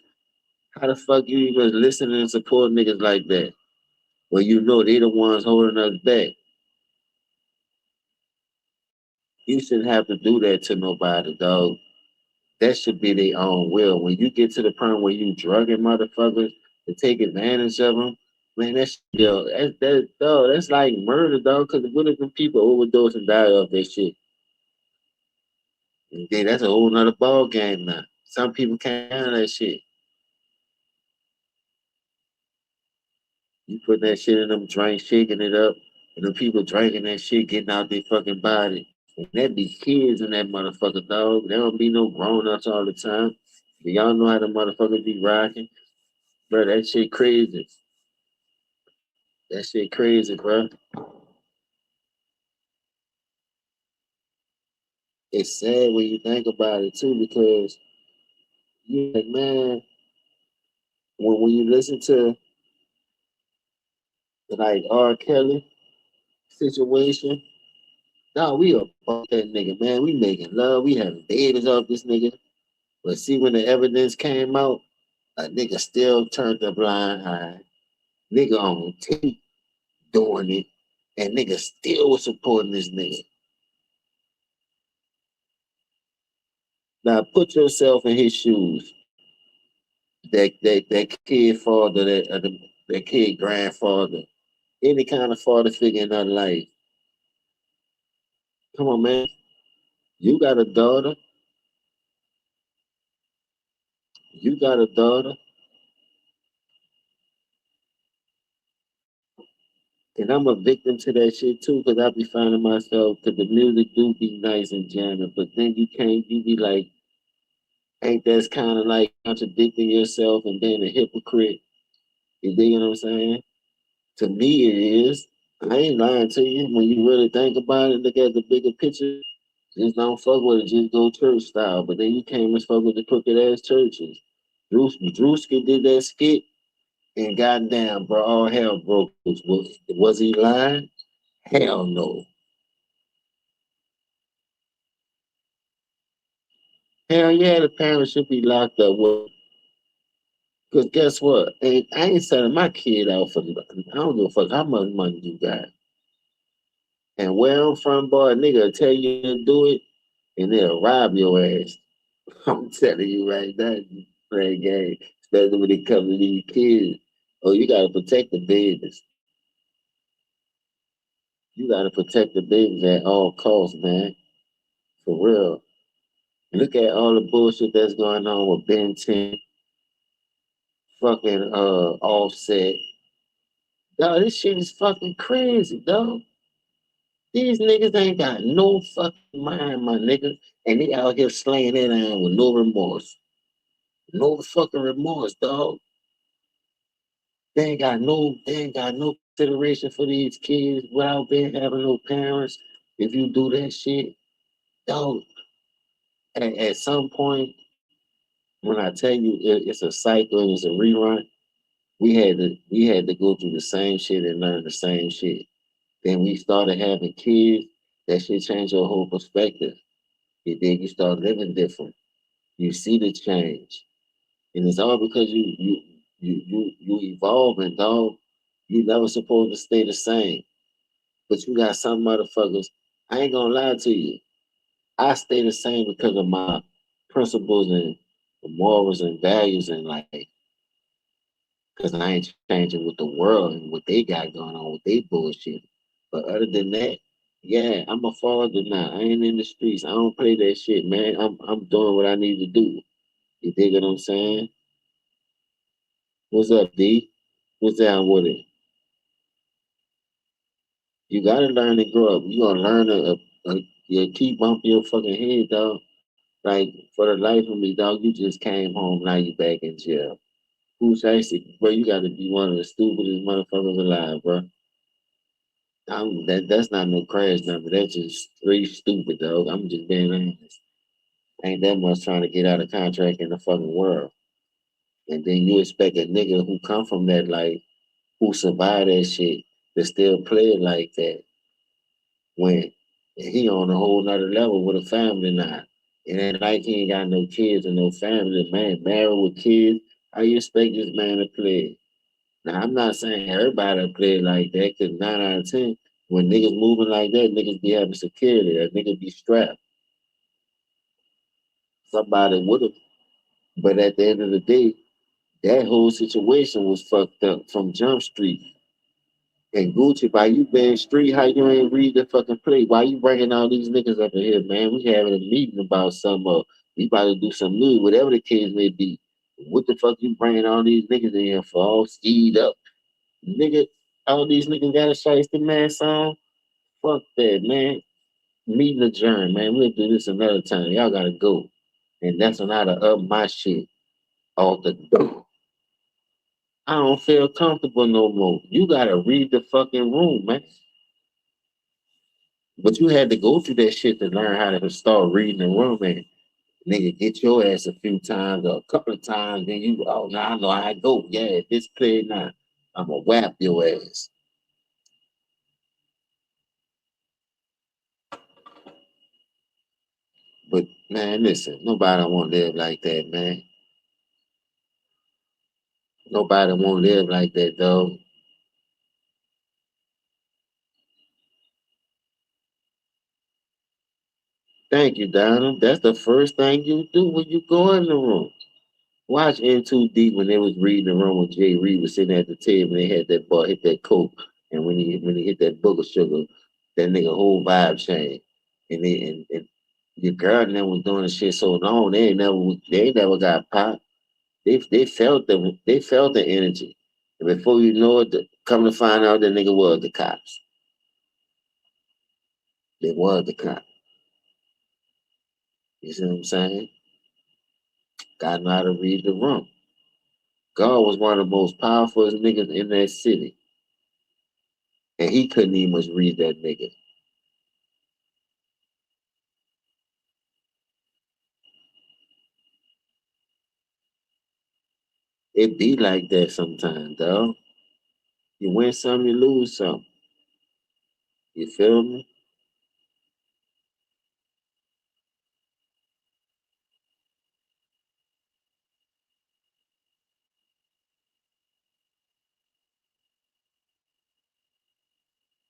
How the fuck you even listening and support niggas like that? Well, you know they the ones holding us back. You shouldn't have to do that to nobody, dog. That should be their own will. When you get to the point where you drugging motherfuckers to take advantage of them, man, that's like murder, dog. Because what if them people overdose and die off that shit? And then that's a whole nother ball game now. Some people can't handle that shit. You put that shit in them drinks, shaking it up, and the people drinking that shit, getting out their fucking body. And that be kids in that motherfucker, dog. There don't be no grown ups all the time. But y'all know how the motherfuckers be rocking. Bro, that shit crazy. That shit crazy, bro. It's sad when you think about it too, because you like, man, when you listen to like R. Kelly situation, nah, we about that nigga, man. We making love, we having babies off this nigga. But see, when the evidence came out, a nigga still turned a blind eye. Nigga on tape doing it, and nigga still was supporting this nigga. Now put yourself in his shoes. That kid father, that kid grandfather, any kind of father figure in our life. Come on, man. You got a daughter. You got a daughter. And I'm a victim to that shit too, because I be finding myself, because the music do be nice and jamming, but then you be like, ain't that's kind of like contradicting yourself and being a hypocrite? You dig what I'm saying? To me, it is. I ain't lying to you. When you really think about it, look at the bigger picture. Just don't fuck with it. Just go church style. But then you came and fuck with the crooked ass churches. Drewski did that skit, and goddamn, bro, all hell broke loose. Was he lying? Hell no. Hell yeah, the parents should be locked up. Because guess what? I ain't selling my kid out for nothing. I don't give a fuck how much money you got. And where I'm from, boy, a nigga will tell you to do it, and they'll rob your ass. I'm telling you right now, you play game, especially when it comes to these kids. Oh, you gotta protect the babies. You gotta protect the babies at all costs, man. For real. Look at all the bullshit that's going on with Ben 10, fucking offset. Dog, this shit is fucking crazy, dog. These niggas ain't got no fucking mind, my nigga. And they out here slaying it down with no remorse. No fucking remorse, dog. They ain't got no consideration for these kids without being having no parents. If you do that shit, dog, at some point, when I tell you it's a cycle and it's a rerun, we had to go through the same shit and learn the same shit. Then we started having kids. That shit changed your whole perspective. Then you start living different. You see the change, and it's all because you evolving, dog. You never supposed to stay the same. But you got some motherfuckers. I ain't gonna lie to you. I stay the same because of my principles and morals and values in life. Because I ain't changing with the world and what they got going on with their bullshit. But other than that, yeah, I'm a father now. I ain't in the streets. I don't play that shit, man. I'm doing what I need to do. You dig what I'm saying? What's up, D? What's down with it? You gotta learn to grow up. You gonna learn you keep bumping your fucking head, dog. Like for the life of me, dog, you just came home. Now you back in jail. Who's actually, bro? You got to be one of the stupidest motherfuckers alive, bro. That's not no crash number. That's just straight stupid, dog. I'm just being honest. Ain't that much trying to get out of contract in the fucking world. And then you expect a nigga who come from that life, who survived that shit, to still play it like that when he on a whole nother level with a family now. It ain't like he ain't got no kids and no family. Man, married with kids. How you expect this man to play? Now, I'm not saying everybody play like that, because 9 out of 10, when niggas moving like that, niggas be having security. That nigga be strapped. Somebody would have. But at the end of the day, that whole situation was fucked up from Jump Street. And Gucci, by you being street, how you ain't read the fucking play? Why you bringing all these niggas up in here, man? We having a meeting about some, we about to do some news, whatever the case may be. What the fuck you bringing all these niggas in here for? All skied up. Nigga, all these niggas got a shiesty man song? Fuck that, man. Meeting adjourned, man. We'll do this another time. Y'all gotta go. And that's when I to up my shit off the door. I don't feel comfortable no more. You gotta read the fucking room, man. But you had to go through that shit to learn how to start reading the room, man. Nigga, get your ass a few times or a couple of times, then you, oh, now I know how I go. Yeah, this play now. I'ma whap your ass. But man, listen, nobody want to live like that, man. Nobody want to live like that, though. Thank you, Donald. That's the first thing you do when you go in the room. Watch In Too Deep when they was reading the room when Jay Reed was sitting at the table and they had that boy hit that coke. And when he hit that booger sugar, that nigga whole vibe changed. And your girl and them was doing the shit so long, they ain't never got popped. They felt the energy. And before you know it, Come to find out, that nigga was the cops. They was the cop. You see what I'm saying? God know how to read the room. God was one of the most powerful niggas in that city, and he couldn't even much read that nigga. It be like that sometimes, dog. You win some, you lose some. You feel me?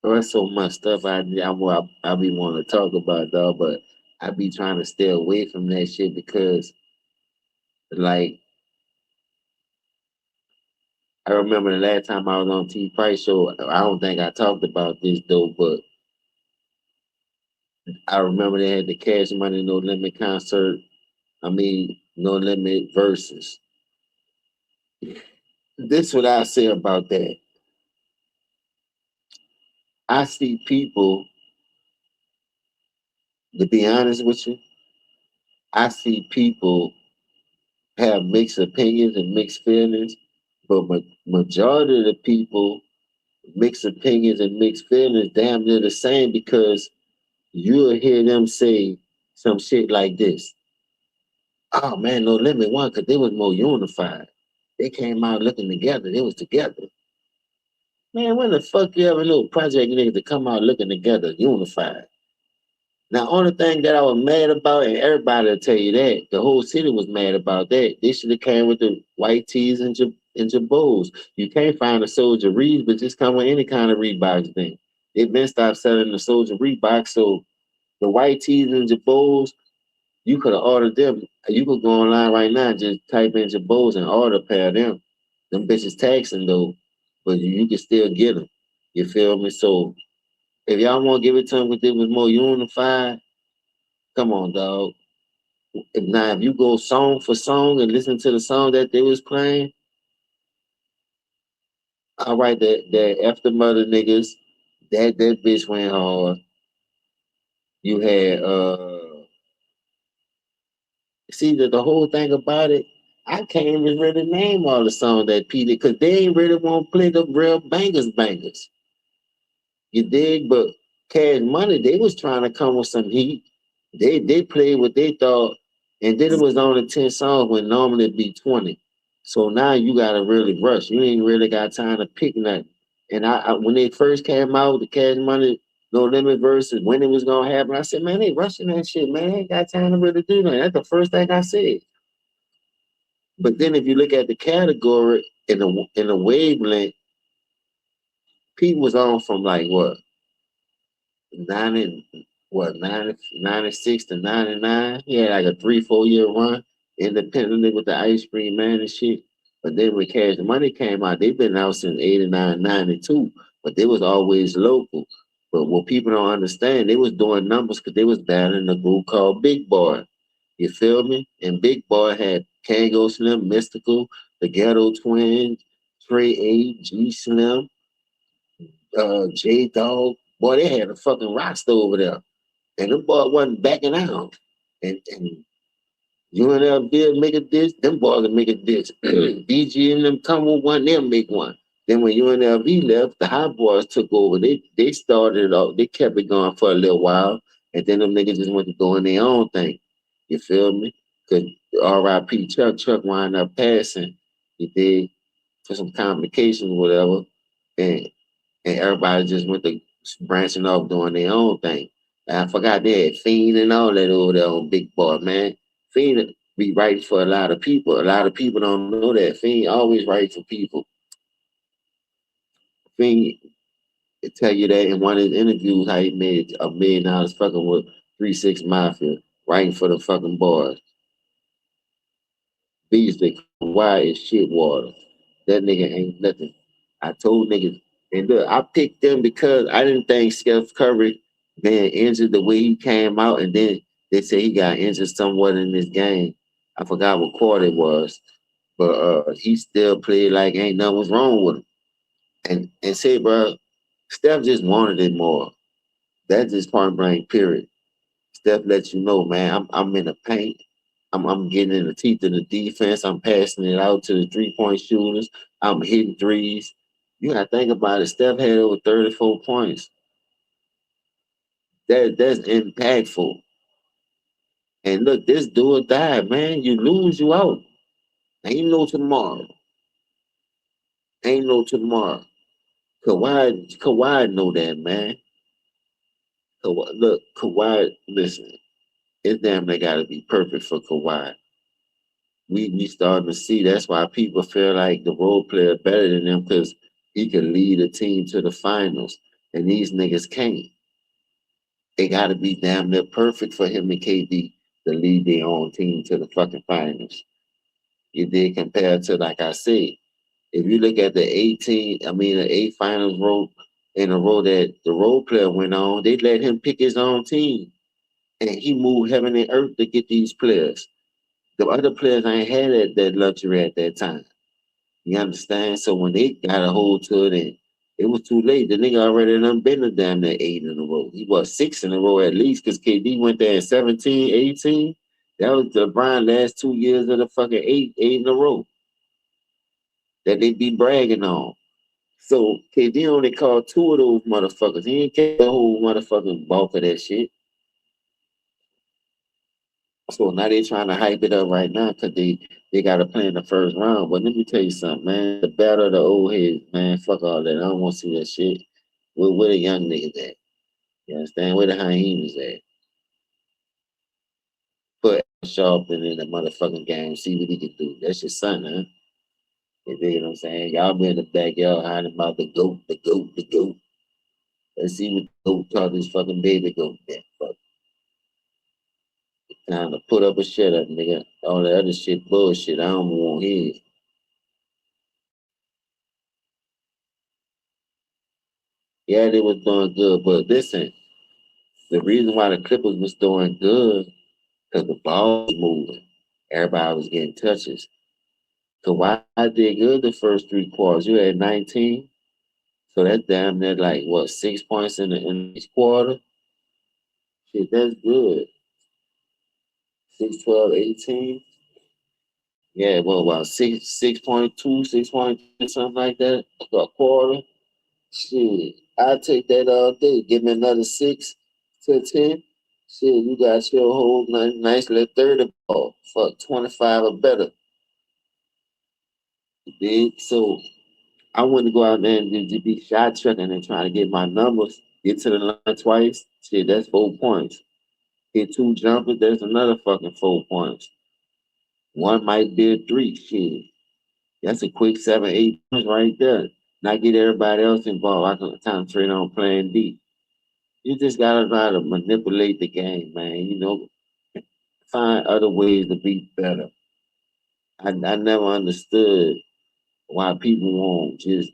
There's so much stuff I be want to talk about, dog, but I be trying to stay away from that shit because, like, I remember the last time I was on T Price show. I don't think I talked about this though, but I remember they had the Cash Money No Limit concert. I mean, No Limit versus. This what I say about that. I see people, to be honest with you, I see people have mixed opinions and mixed feelings, but majority of the people mixed opinions and mixed feelings damn near the same because you'll hear them say some shit like this. Oh man, No Limit won because they was more unified. They came out looking together. They was together. Man, when the fuck you ever knew Project niggas to come out looking together, unified? Now, only thing that I was mad about, and everybody will tell you that, the whole city was mad about that. They should have came with the white tees and jabos. You can't find a Soldier Reed, but just come with any kind of Reeboks thing. They've been stopped selling the Soldier Reeboks, so the white tees and jabos, you could have ordered them. You could go online right now and just type in jabos and order a pair of them. Them bitches taxing though, but you can still get them. You feel me? So if y'all want to give it to them because it was more unified, come on, dog. If you go song for song and listen to the song that they was playing, all right, that after mother niggas, that bitch went hard. You had see the whole thing about it. I can't even really name all the songs that Peter because they ain't really want to play the real bangers. You dig? But Cash Money, they was trying to come with some heat. They played what they thought, and then it was only 10 songs when normally it'd be 20. So now you gotta really rush. You ain't really got time to pick nothing. And when they first came out with the Cash Money No Limit versus when it was gonna happen, I said, man, they rushing that shit, man. They ain't got time to really do that. That's the first thing I said. But then if you look at the category in the wavelength, Pete was on from like what 96 to 99. He had like a 3-4 year run independently with the Ice Cream Man and shit. But then when Cash Money came out, they've been out since 89, 92, but they was always local. But what people don't understand, they was doing numbers because they was battling a group called Big Boy. You feel me? And Big Boy had Kango Slim, Mystical, the Ghetto Twins, Trey A, G Slim, J Dog. Boy, they had a fucking roster over there. And them boys wasn't backing out. And UNLV make a dish, them boys will make a dish. BG and them come with one, they'll make one. Then when UNLV left, the Hot Boys took over. They started it off, they kept it going for a little while, and then them niggas just went to doing their own thing. You feel me? Cause RIP Chuck wound up passing. He did for some complications or whatever. And and everybody just went to branching off doing their own thing. I forgot they had Fiend and all that over there on Big Boy, man. Fiend be writing for a lot of people. A lot of people don't know that. Fiend always writes for people. Fiend tell you that in one of his interviews how he made $1 million fucking with 3 6 Mafia, writing for the fucking boys. Beasley, why is shit water? That nigga ain't nothing. I told niggas, and look, I picked them because I didn't think Steph Curry being injured the way he came out, and then they say he got injured somewhat in this game. I forgot what quarter it was, but he still played like ain't nothing was wrong with him. and say, bro, Steph just wanted it more. That's just point blank. Period. Steph lets you know, man. I'm in the paint. I'm getting in the teeth of the defense. I'm passing it out to the 3-point shooters. I'm hitting threes. You gotta think about it. Steph had over 34 points. That's impactful. And look, this do or die, man. You lose, you out. Ain't no tomorrow. Ain't no tomorrow. Kawhi know that, man. Look, Kawhi, listen, it's damn they gotta be perfect for Kawhi. We starting to see that's why people feel like the role player better than him because he can lead a team to the finals. And these niggas can't. They gotta be damn near perfect for him and KD to lead their own team to the fucking finals. You did compared to, like I said, if you look at the 8 finals row in a row that the role player went on, they let him pick his own team. And he moved heaven and earth to get these players. The other players ain't had that luxury at that time. You understand? So when they got a hold to it, and it was too late. The nigga already done been to damn near 8 in a row. He was 6 in a row at least because KD went there in 17, 18. That was LeBron last 2 years of the fucking eight in a row that they be bragging on. So KD only called 2 of those motherfuckers. He ain't catch the whole motherfucking bulk of that shit. So now they trying to hype it up right now because they got to play in the first round. But let me tell you something, man. The battle of the old heads, man. Fuck all that. I don't want to see that shit. Where the young niggas at? You understand? Where the hyenas at? Put Sharpton in the motherfucking game. See what he can do. That's your son, huh? You dig what I'm saying? Y'all be in the backyard hiding about the goat, the goat, the goat. Let's see what the goat taught this fucking baby goat. That fuck. Time to put up a shut up, nigga. All that other shit bullshit. I don't want to hear it. Yeah, they was doing good, but listen, the reason why the Clippers was doing good because the ball was moving. Everybody was getting touches. Kawhi did good the first 3 quarters. You had 19. So that's damn near like what 6 points in each quarter. Shit, that's good. 6, 12, 18. Yeah, well about 6.2, 6.3, something like that. A quarter. Shit. I take that all day. Give me another 6 to 10. Shit, you got your whole nice little third of ball. Fuck 25 or better. Big. So I want to go out there and just be shot checking and trying to get my numbers. Get to the line twice. Shit, that's 4 points. Hit 2 jumpers, there's another fucking 4 points. One might be a 3. Shit. That's a quick 7, 8 points right there. Not get everybody else involved. I can concentrate on playing D. You just gotta try to manipulate the game, man. Find other ways to be better. I never understood why people won't just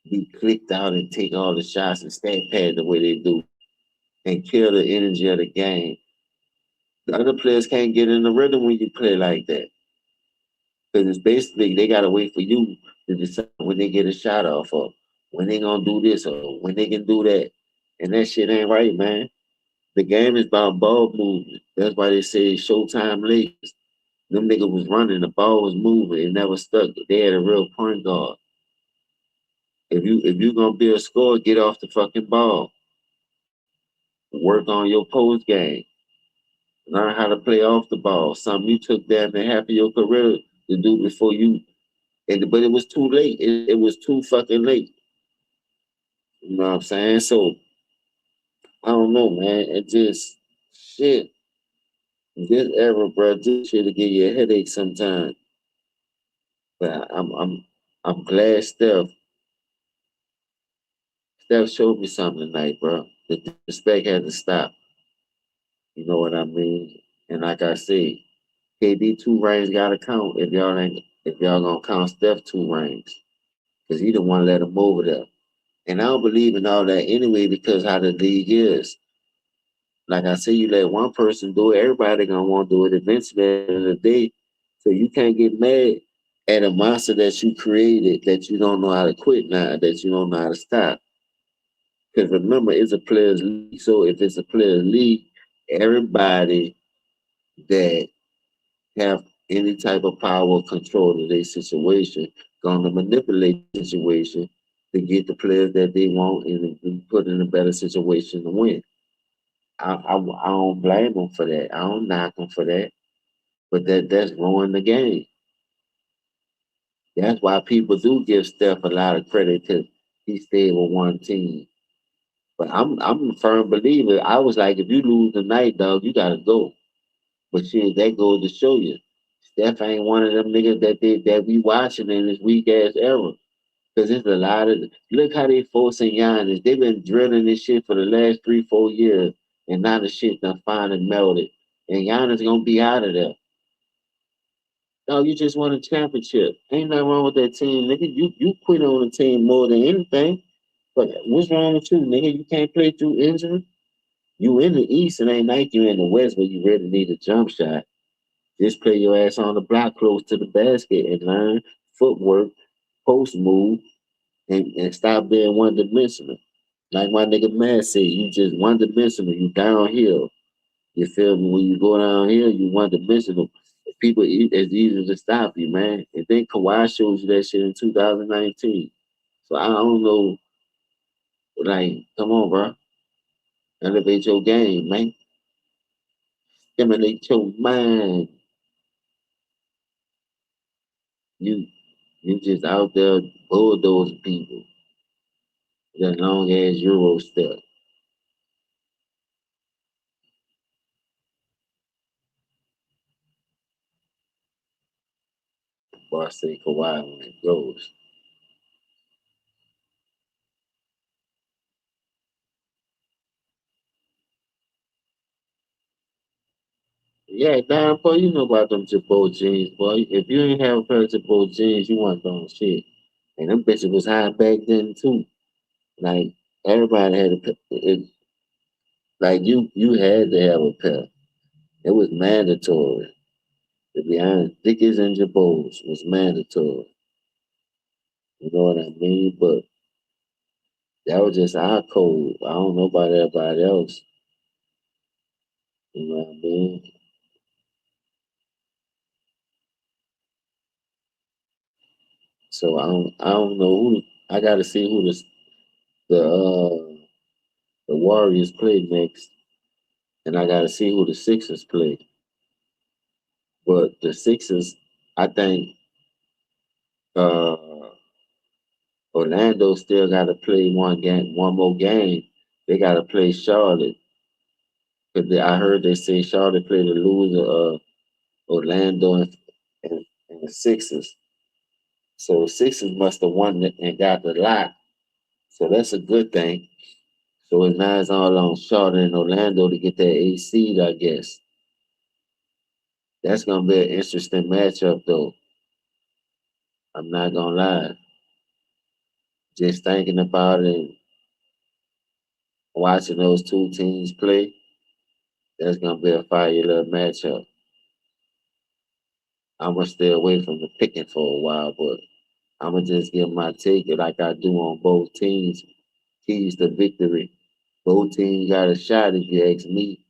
be clicked out and take all the shots and stat pad the way they do and kill the energy of the game. The other players can't get in the rhythm when you play like that. Because it's basically they gotta wait for you to decide when they get a shot off or when they gonna do this or when they can do that. And that shit ain't right, man. The game is about ball movement. That's why they say Showtime Lakers. Them niggas was running, the ball was moving, it never stuck. They had a real point guard. If you gonna be a scorer, get off the fucking ball. Work on your post game. Learn how to play off the ball. Something you took down in half of your career to do before you. But it was too late. It was too fucking late. You know what I'm saying? So I don't know, man. It just shit. This era, bro, this shit will give you a headache sometimes. But I'm glad Steph showed me something tonight, bro. The respect had to stop. You know what I mean? And like I said, KD 2 rings gotta count if y'all gonna count Steph 2 rings. Cause he the one let him over there. And I don't believe in all that anyway because how the league is. Like I say, you let one person do it, everybody gonna want to do it eventually at the end of the day. So you can't get mad. and a monster that you created that you don't know how to quit now, that you don't know how to stop. Because remember, it's a players' league. So if it's a players' league, everybody that have any type of power or control of their situation gonna manipulate the situation to get the players that they want and be put in a better situation to win. I don't blame them for that. I don't knock them for that. But that's ruined the game. That's why people do give Steph a lot of credit because he stayed with one team. But I'm a firm believer. I was like, if you lose tonight, dog, you gotta go. But shit, that goes to show you. Steph ain't one of them niggas that we watching in this weak ass era. Cause there's a lot of look how they forcing Giannis. They've been drilling this shit for the last 3, 4 years, and now the shit done finally melted. And Giannis gonna be out of there. No, you just won a championship. Ain't nothing wrong with that team, nigga. You quit on the team more than anything. But what's wrong with you, nigga? You can't play through injury. You in the East and ain't like you in the West where you really need a jump shot. Just play your ass on the block close to the basket and learn footwork, post move, and stop being one dimensional. Like my nigga Matt said, you just one dimensional. You downhill. You feel me? When you go downhill, you one dimensional. People, it's easy to stop you, man. And then Kawhi shows you that shit in 2019. So I don't know, like, come on, bro. Elevate your game, man. Stimulate your mind. You you just out there bulldozing people. That long ass Euro step. Boy, I say Kawhi when it goes. Yeah, damn boy, you know about them Jabot jeans, boy. If you ain't have a pair of Jabot jeans, you want them shit. And them bitches was high back then too. Like everybody had a pair. Like you had to have a pair. It was mandatory. To be honest, Dickies and Jabots was mandatory. You know what I mean? But that was just our code. I don't know about everybody else. You know what I mean? So I don't know who I gotta see who the Warriors play next, and I gotta see who the Sixers play. But the Sixers, I think uh Orlando still gotta play one more game. They gotta play Charlotte. Cause I heard they say Charlotte play the loser of Orlando and the Sixers. So the Sixers must have won it and got the lot. So that's a good thing. So it's now it's all on Charlotte and Orlando to get that AC, I guess. That's gonna be an interesting matchup though. I'm not gonna lie. Just thinking about it and watching those two teams play, that's gonna be a fire little matchup. I'm gonna stay away from the picking for a while, but I'm gonna just give my take like I do on both teams. Keys to victory. Both teams got a shot if you ask me.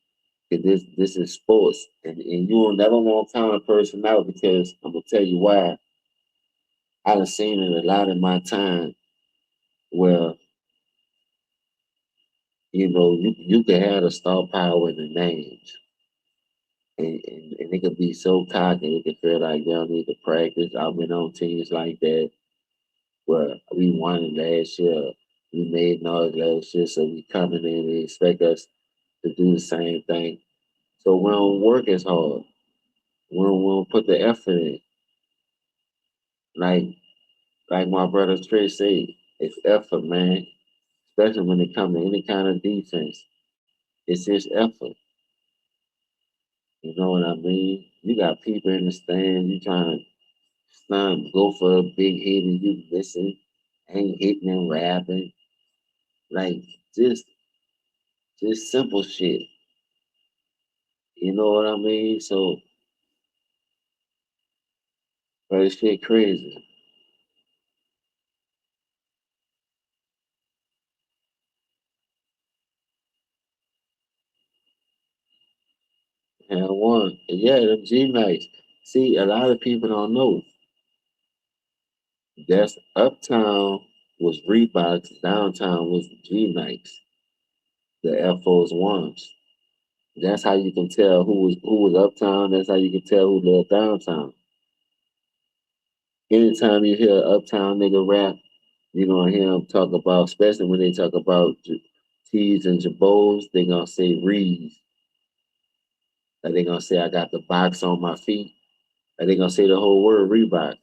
'Cause this is sports, and you will never want to count a person out because I'm gonna tell you why. I done seen it a lot in my time where you can have the star power in the names, and it could be so cocky, it could feel like they don't need to practice. I've been on teams like that where we won it last year, we made noise last year, so we coming in and expect us to do the same thing. So we don't work as hard. We don't put the effort in. Like like my brother Trey said, it's effort, man. Especially when it comes to any kind of defense. It's just effort. You know what I mean? You got people in the stand, you trying to go for a big hit and you missing, ain't hitting and rapping. Like just just simple shit. You know what I mean? So But this shit crazy. And one, yeah, them G nights. See, a lot of people don't know. That's uptown was Reeboks, downtown was G nights, the Air Force Ones. That's how you can tell who was uptown. That's how you can tell who lived downtown. Anytime you hear an uptown nigga rap, you're gonna hear them talk about, especially when they talk about T's and Jabos, they gonna say Reeves. Like they gonna say I got the box on my feet. Like they gonna say the whole word Reeboks.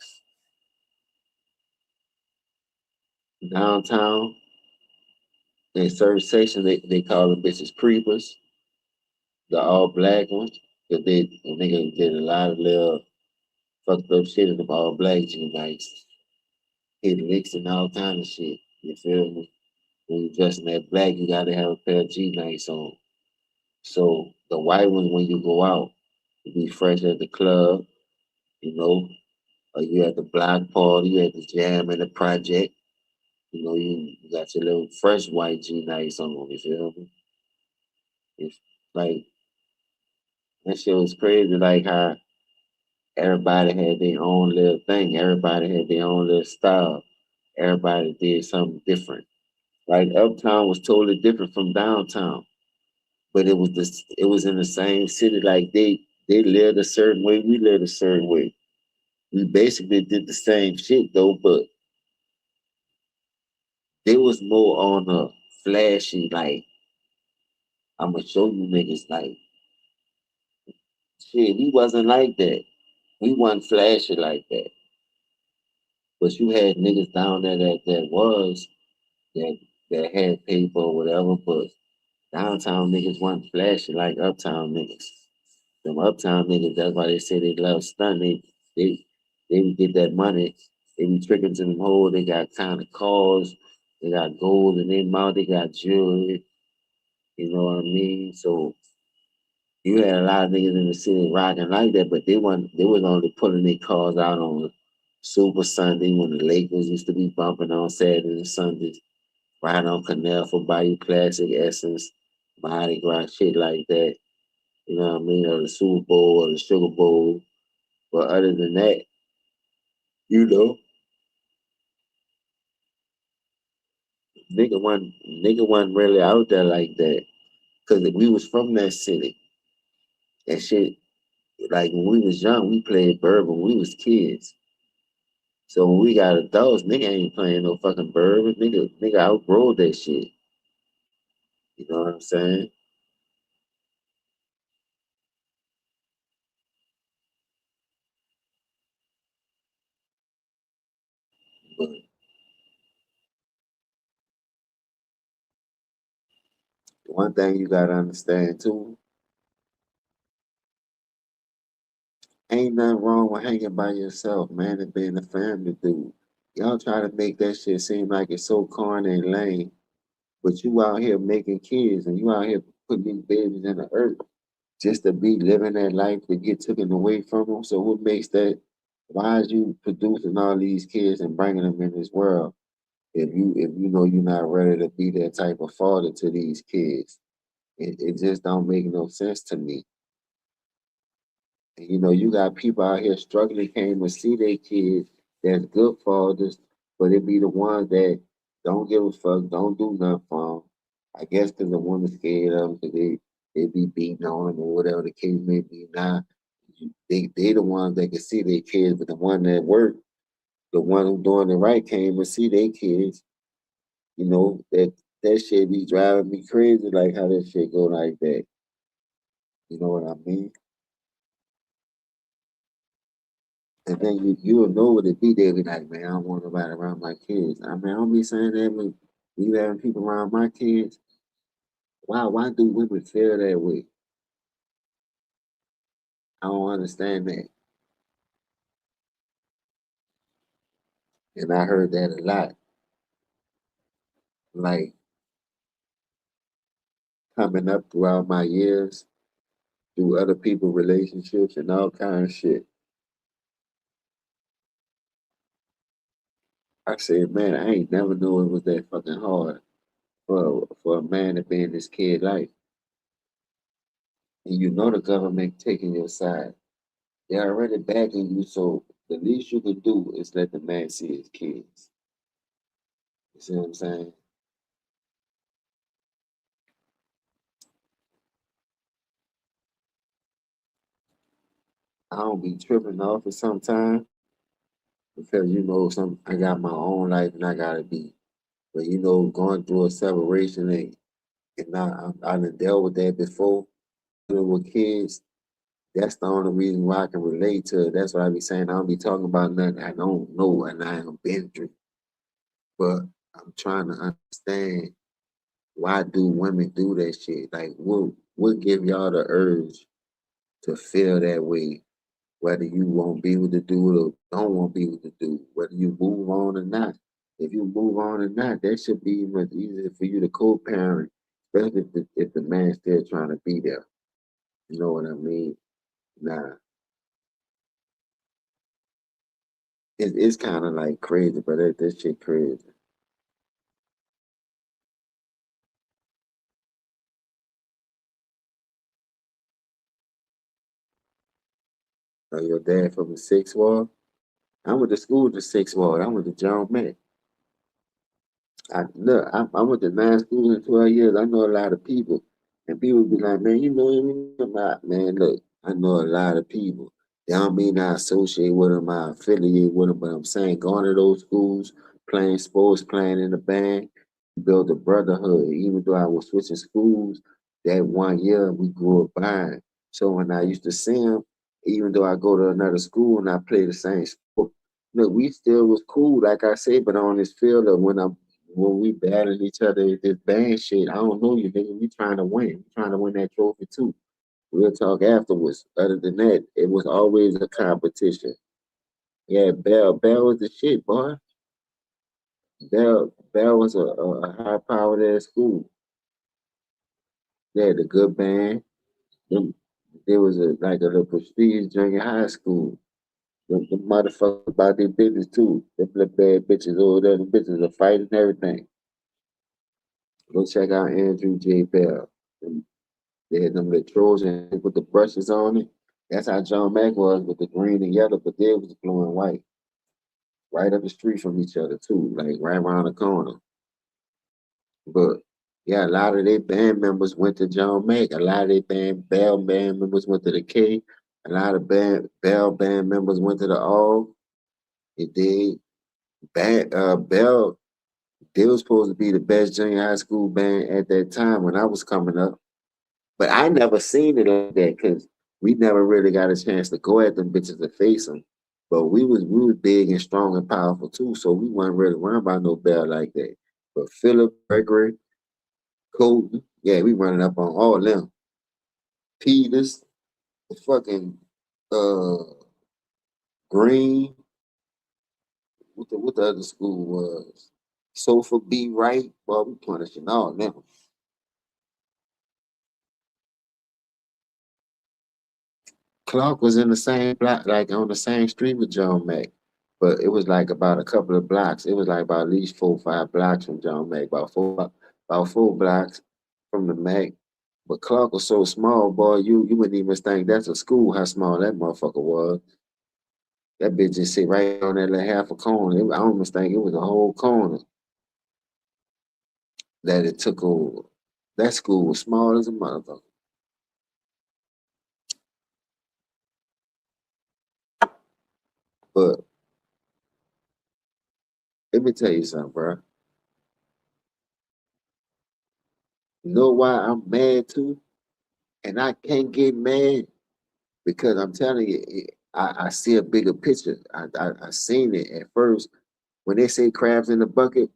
Downtown, in certain sections, they call them bitches creepers, the all black ones. Cause they nigga did a lot of little fucked up shit in them all black G nights. Hit licks and all kind of shit. You feel me? When you dressing that black, you gotta have a pair of G nights on. So the white ones, when you go out, you be fresh at the club, you know, or you at the block party, you at the jam in the project. You know, you got your little fresh white G nights on. You feel me? It's like that shit was crazy. Like how everybody had their own little thing. Everybody had their own little style. Everybody did something different. Like uptown was totally different from downtown, but it was in the same city. Like they lived a certain way, we lived a certain way. We basically did the same shit though, but they was more on a flashy, like I'ma show you niggas like shit. We wasn't like that. We wasn't flashy like that. But you had niggas down there that was that that had paper or whatever, but downtown niggas wasn't flashy like uptown niggas. Them uptown niggas, that's why they say they love stun. They they would get that money. They be tricking to them hoes. They got kind of cars. They got gold in their mouth. They got jewelry. You know what I mean? So you had a lot of niggas in the city rocking like that, but they was only pulling their cars out on Super Sunday when the Lakers used to be bumping on Saturday and Sundays. Right on Canal for Bayou Classic, Essence, Mardi Gras, shit like that. You know what I mean? Or the Super Bowl or the Sugar Bowl. But other than that, you know, nigga wasn't really out there like that. Cause we was from that city. And shit, like when we was young, we played bourbon. We was kids. So when we got adults, nigga ain't playing no fucking bourbon. Nigga outgrow that shit. You know what I'm saying? But one thing you gotta understand too, ain't nothing wrong with hanging by yourself, man, and being a family dude. Y'all try to make that shit seem like it's so corny and lame, but you out here making kids and you out here putting these babies in the earth just to be living that life to get taken away from them. So what makes that? Why is you producing all these kids and bringing them in this world if you know you're not ready to be that type of father to these kids? It just don't make no sense to me. And, you know, you got people out here struggling, came to see their kids that's good fathers, but it be the ones that don't give a fuck, don't do nothing for them. I guess because the woman's scared of them, because they be beating on them or whatever the case may be. Now, they the ones that can see their kids, but the one that work, the one who doing it right came and see their kids. You know, that shit be driving me crazy, like how that shit go like that. You know what I mean? And then you'll know what it be. They'll be like, man, I don't want nobody around my kids. I mean, I don't be saying that when you having people around my kids. Why do women feel that way? I don't understand that. And I heard that a lot. Like coming up throughout my years, through other people's relationships and all kind of shit. I said, man, I ain't never knew it was that fucking hard for a man to be in this kid life. And you know the government taking your side. They're already backing you, so the least you can do is let the man see his kids. You see what I'm saying? I don't be tripping off it sometimes because some I got my own life and I gotta be. But going through a separation and I done dealt with that before. With kids, that's the only reason why I can relate to it. That's what I be saying. I don't be talking about nothing I don't know and I haven't been through. But I'm trying to understand, why do women do that shit? Like, what give y'all the urge to feel that way? Whether you won't be able to do it or don't want to be able to do it, whether you move on or not. If you move on or not, that should be much easier for you to co-parent, especially if the man's still trying to be there. You know what I mean? Nah, it's kind of like crazy, but that shit crazy. Your dad from the sixth ward? I went to school to sixth ward. I went to John Mack. I went to 9 schools in 12 years. I know a lot of people, and people be like, "Man, you know him?" I'm like, man, look, I know a lot of people. That don't mean I associate with them, I affiliate with them, but I'm saying going to those schools, playing sports, playing in the band, build a brotherhood. Even though I was switching schools, that 1 year we grew up bond. So when I used to see him, even though I go to another school and I play the same sport, look, we still was cool, like I say, but on this field of when we battling each other at this band shit, I don't know you, nigga. We trying to win. We trying to win that trophy too. We'll talk afterwards. Other than that, it was always a competition. Yeah, Bell was the shit, boy. Bell was a high powered ass school. They had a good band. Them, there was like a little prestigious junior high school. The motherfuckers about their business too. Them little bad bitches over there, the bitches are fighting everything. Go check out Andrew J. Bell. They had them little Trojans with the brushes on it. That's how John Mack was with the green and yellow, but they was blue and white. Right up the street from each other too, like right around the corner. But yeah, a lot of their band members went to John Mack. A lot of their Bell band members went to the K. A lot of Bell band members went to the All. It did. Bell, they was supposed to be the best junior high school band at that time when I was coming up. But I never seen it like that because we never really got a chance to go at them bitches to face them. But we was big and strong and powerful too, so we weren't really worried about no bell like that. But Philip, Gregory, Colton, yeah, we running up on all them. Peters, the fucking uh Green, what the other school was. Sofa B Right, well, we punishing all them. Clark was in the same block, like on the same street with John Mack, but it was like about a couple of blocks. It was like about at least 4 or 5 blocks from John Mack, about 4 blocks from the Mac. But Clark was so small, boy, you wouldn't even think that's a school. How small that motherfucker was. That bitch just sit right on that little half a corner. I almost think it was a whole corner that it took over. That school was small as a motherfucker. But let me tell you something, bro. You know why I'm mad too? And I can't get mad because I'm telling you, I see a bigger picture. I seen it at first. When they say crabs in the bucket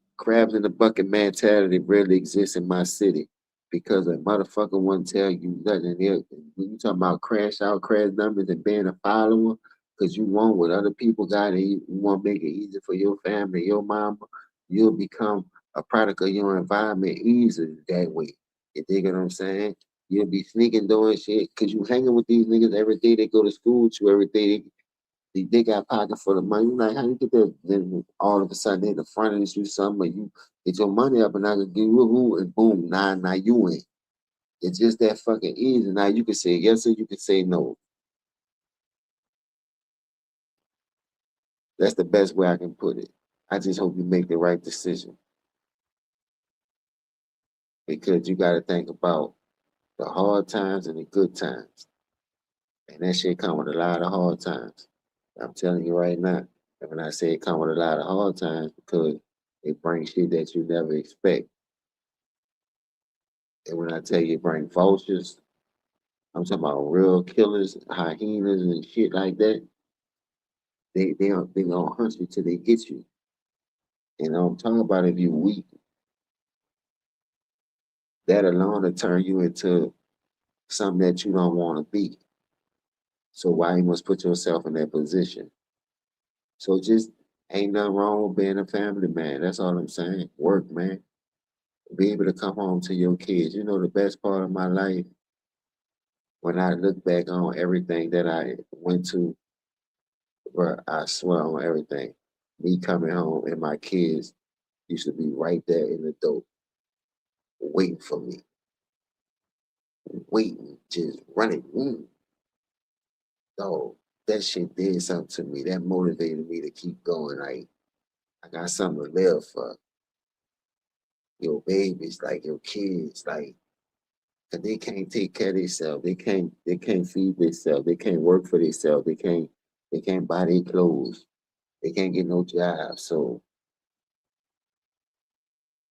mentality really exists in my city because a motherfucker won't tell you nothing. When you talking about crash numbers and being a follower because you want what other people got and you want to make it easy for your family, your mama, you'll become a product of your environment easily that way. You dig what I'm saying? You'll be sneaking doing shit because you hanging with these niggas every day. They go to school with you every day. They got pocket full of money. You like, how you get that? Then all of a sudden, they in the front of you something, and you get your money up, and I can give you a who, and boom, now you in. It's just that fucking easy. Now you can say yes or you can say no. That's the best way I can put it. I just hope you make the right decision because you got to think about the hard times and the good times. And that shit come with a lot of hard times. I'm telling you right now. And when I say it come with a lot of hard times, because it brings shit that you never expect. And when I tell you it bring vultures, I'm talking about real killers, hyenas and shit like that. They gonna hunt you till they get you. And I'm talking about if you weak, that alone will turn you into something that you don't want to be. So why you must put yourself in that position? So just ain't nothing wrong with being a family man. That's all I'm saying. Work, man. Be able to come home to your kids. You know the best part of my life when I look back on everything that I went to, where I swear on everything. Me coming home and my kids used to be right there in the door, waiting for me, waiting, just running. Dog, that shit did something to me. That motivated me to keep going. Like I got something to live for. Your babies, like your kids, like 'cause they can't take care of themselves. They can't feed themselves. They can't work for themselves. They can't buy their clothes. They can't get no job. So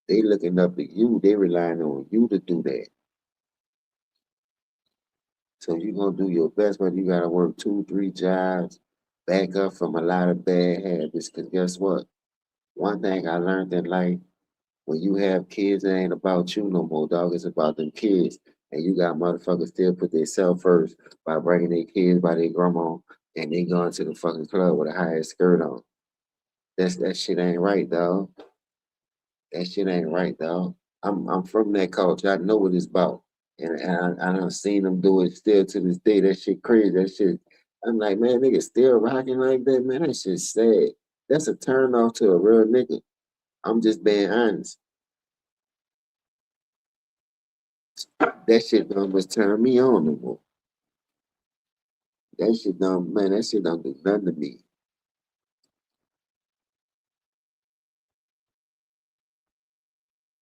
they looking up at you. They relying on you to do that. So you're gonna do your best, but you gotta work 2, 3 jobs, back up from a lot of bad habits. Cause guess what? One thing I learned in life, when you have kids, it ain't about you no more, dog. It's about them kids. And you got motherfuckers still put themselves first by bringing their kids by their grandma and they going to the fucking club with a higher skirt on. That shit ain't right, dog. That shit ain't right, dog. I'm from that culture. I know what it's about. And I done seen them do it still to this day. That shit crazy. That shit. I'm like, man, nigga still rocking like that, man. That shit sad. That's a turn off to a real nigga. I'm just being honest. That shit don't just turn me on no more. That shit don't, man, that shit don't do nothing to me.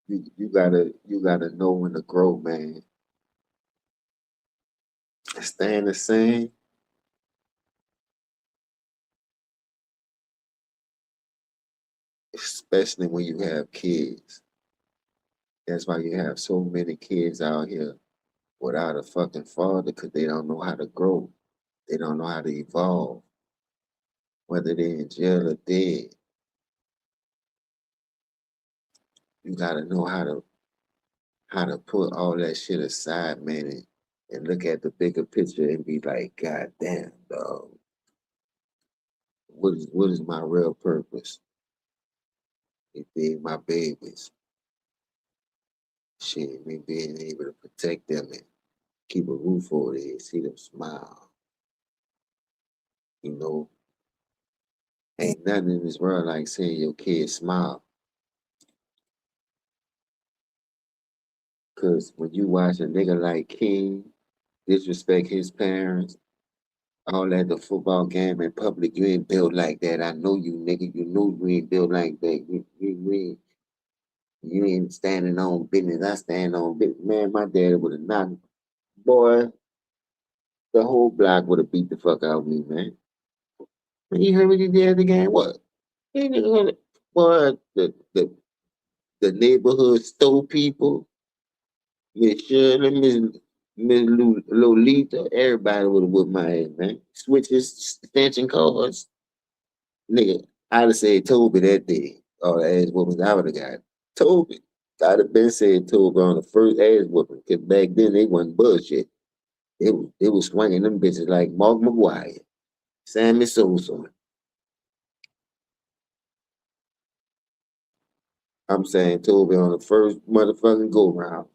You gotta know when to grow, man. Staying the same, especially when you have kids. That's why you have so many kids out here without a fucking father because they don't know how to grow. They don't know how to evolve. Whether they're in jail or dead, you gotta know how to put all that shit aside, man, and look at the bigger picture and be like, God damn, dog, what is my real purpose? It being my babies. Shit, me being able to protect them and keep a roof over their head, see them smile. You know, ain't nothing in this world like seeing your kids smile. Cause when you watch a nigga like King disrespect his parents, all at the football game in public, you ain't built like that. I know you, nigga. You know you ain't built like that. You ain't standing on business. I stand on business. Man, my dad would have knocked, boy, the whole block would have beat the fuck out of me, man. And you heard what he did at the game? What? He didn't hear it. Boy, the neighborhood store people, Miss Shirley, Miss Lolita, everybody would have whipped my ass, man. Switches, extension cords. Nigga, I'd have said Toby that day. All the ass whoopings I would have got. Toby. I'd have been saying Toby on the first ass whooping. Cause back then they wasn't bullshit. They was swinging them bitches like Mark McGuire, Sammy Sosa. I'm saying Toby on the first motherfucking go round.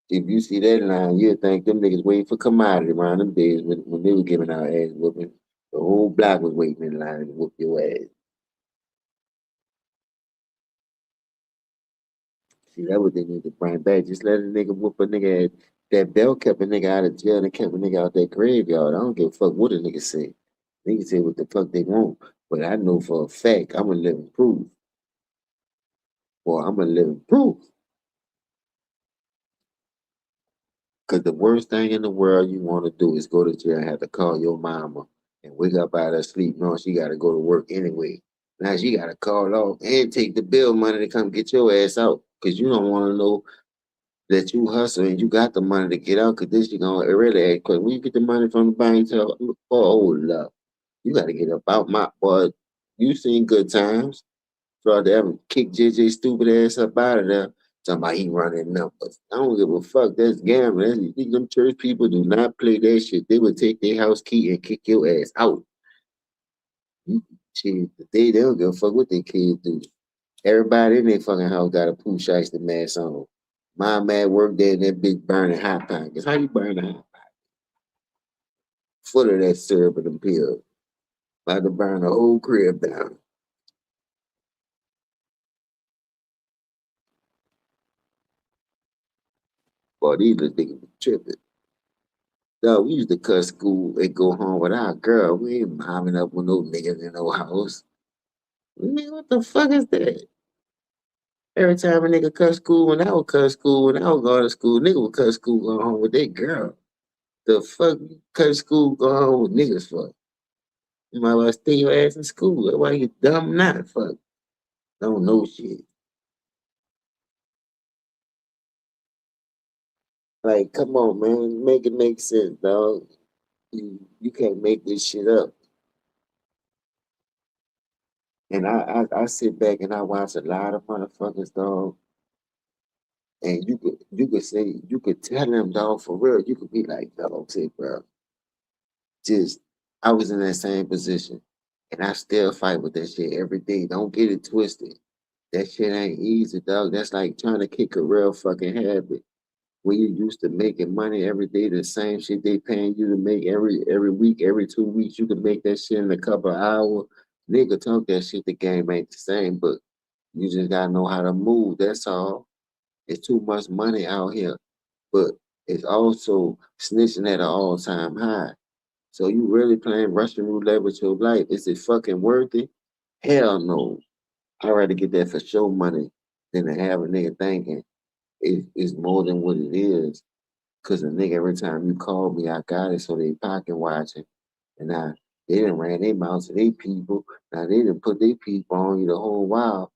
If you see that line, you'd think them niggas waiting for commodity around them days when they were giving out ass whooping. The whole block was waiting in line to whoop your ass. See, that what they need to bring back. Just let a nigga whoop a nigga ass. That belt kept a nigga out of jail and kept a nigga out that graveyard. I don't give a fuck what a nigga say. Niggas say what the fuck they want. But I know for a fact I'm gonna live in proof. Or I'm gonna live in proof. Cause the worst thing in the world you wanna do is go to jail and have to call your mama and wake up out of her sleep knowing she gotta go to work anyway. Now she gotta call off and take the bill money to come get your ass out. Cause you don't wanna know that you hustle and you got the money to get out, cause this you gonna really act quick. When you get the money from the bank, you tell, oh love, you gotta get up out my boy. You seen good times. Tried to ever kick JJ stupid ass up out of there. Talking about he running numbers. I don't give a fuck. That's gambling. Them church people do not play that shit. They would take their house key and kick your ass out. Shit, they don't give a fuck what their kids do. Everybody in their fucking house got a Pooh Shiesty mask on. My man worked there in that big burning hot pockets. How you burn a hot pocket? Full of that syrup and them pills. About to burn the whole crib down. Boy, these little niggas be tripping. No, we used to cut school and go home with our girl. We ain't mobbing up with no niggas in no house. Nigga, what the fuck is that? Every time a nigga cut school, when I would cut school, when I would go to school, nigga would cut school, go home with their girl. The fuck you cut school, go home with niggas for? You might well stay your ass in school. That's why you dumb not fuck. Don't know shit. Like, come on, man. Make it make sense, dog. You can't make this shit up. And I sit back and I watch a lot of motherfuckers, dog. And you could say you could tell them, dog, for real. You could be like, dog, say, bro, just I was in that same position, and I still fight with that shit every day. Don't get it twisted. That shit ain't easy, dog. That's like trying to kick a real fucking habit. When you used to making money every day, the same shit they paying you to make every week, every 2 weeks, you can make that shit in a couple of hours. Nigga talk that shit. The game ain't the same, but you just gotta know how to move. That's all. It's too much money out here, but it's also snitching at an all-time high. So you really playing Russian roulette with your life. Is it fucking worth it? Hell no. I'd rather get that for show money than to have a nigga thinking it's more than what it is. Cause a nigga every time you call me, I got it. So they pocket watching. And now they didn't ran their mouth to their people. Now they didn't put their people on you the whole while.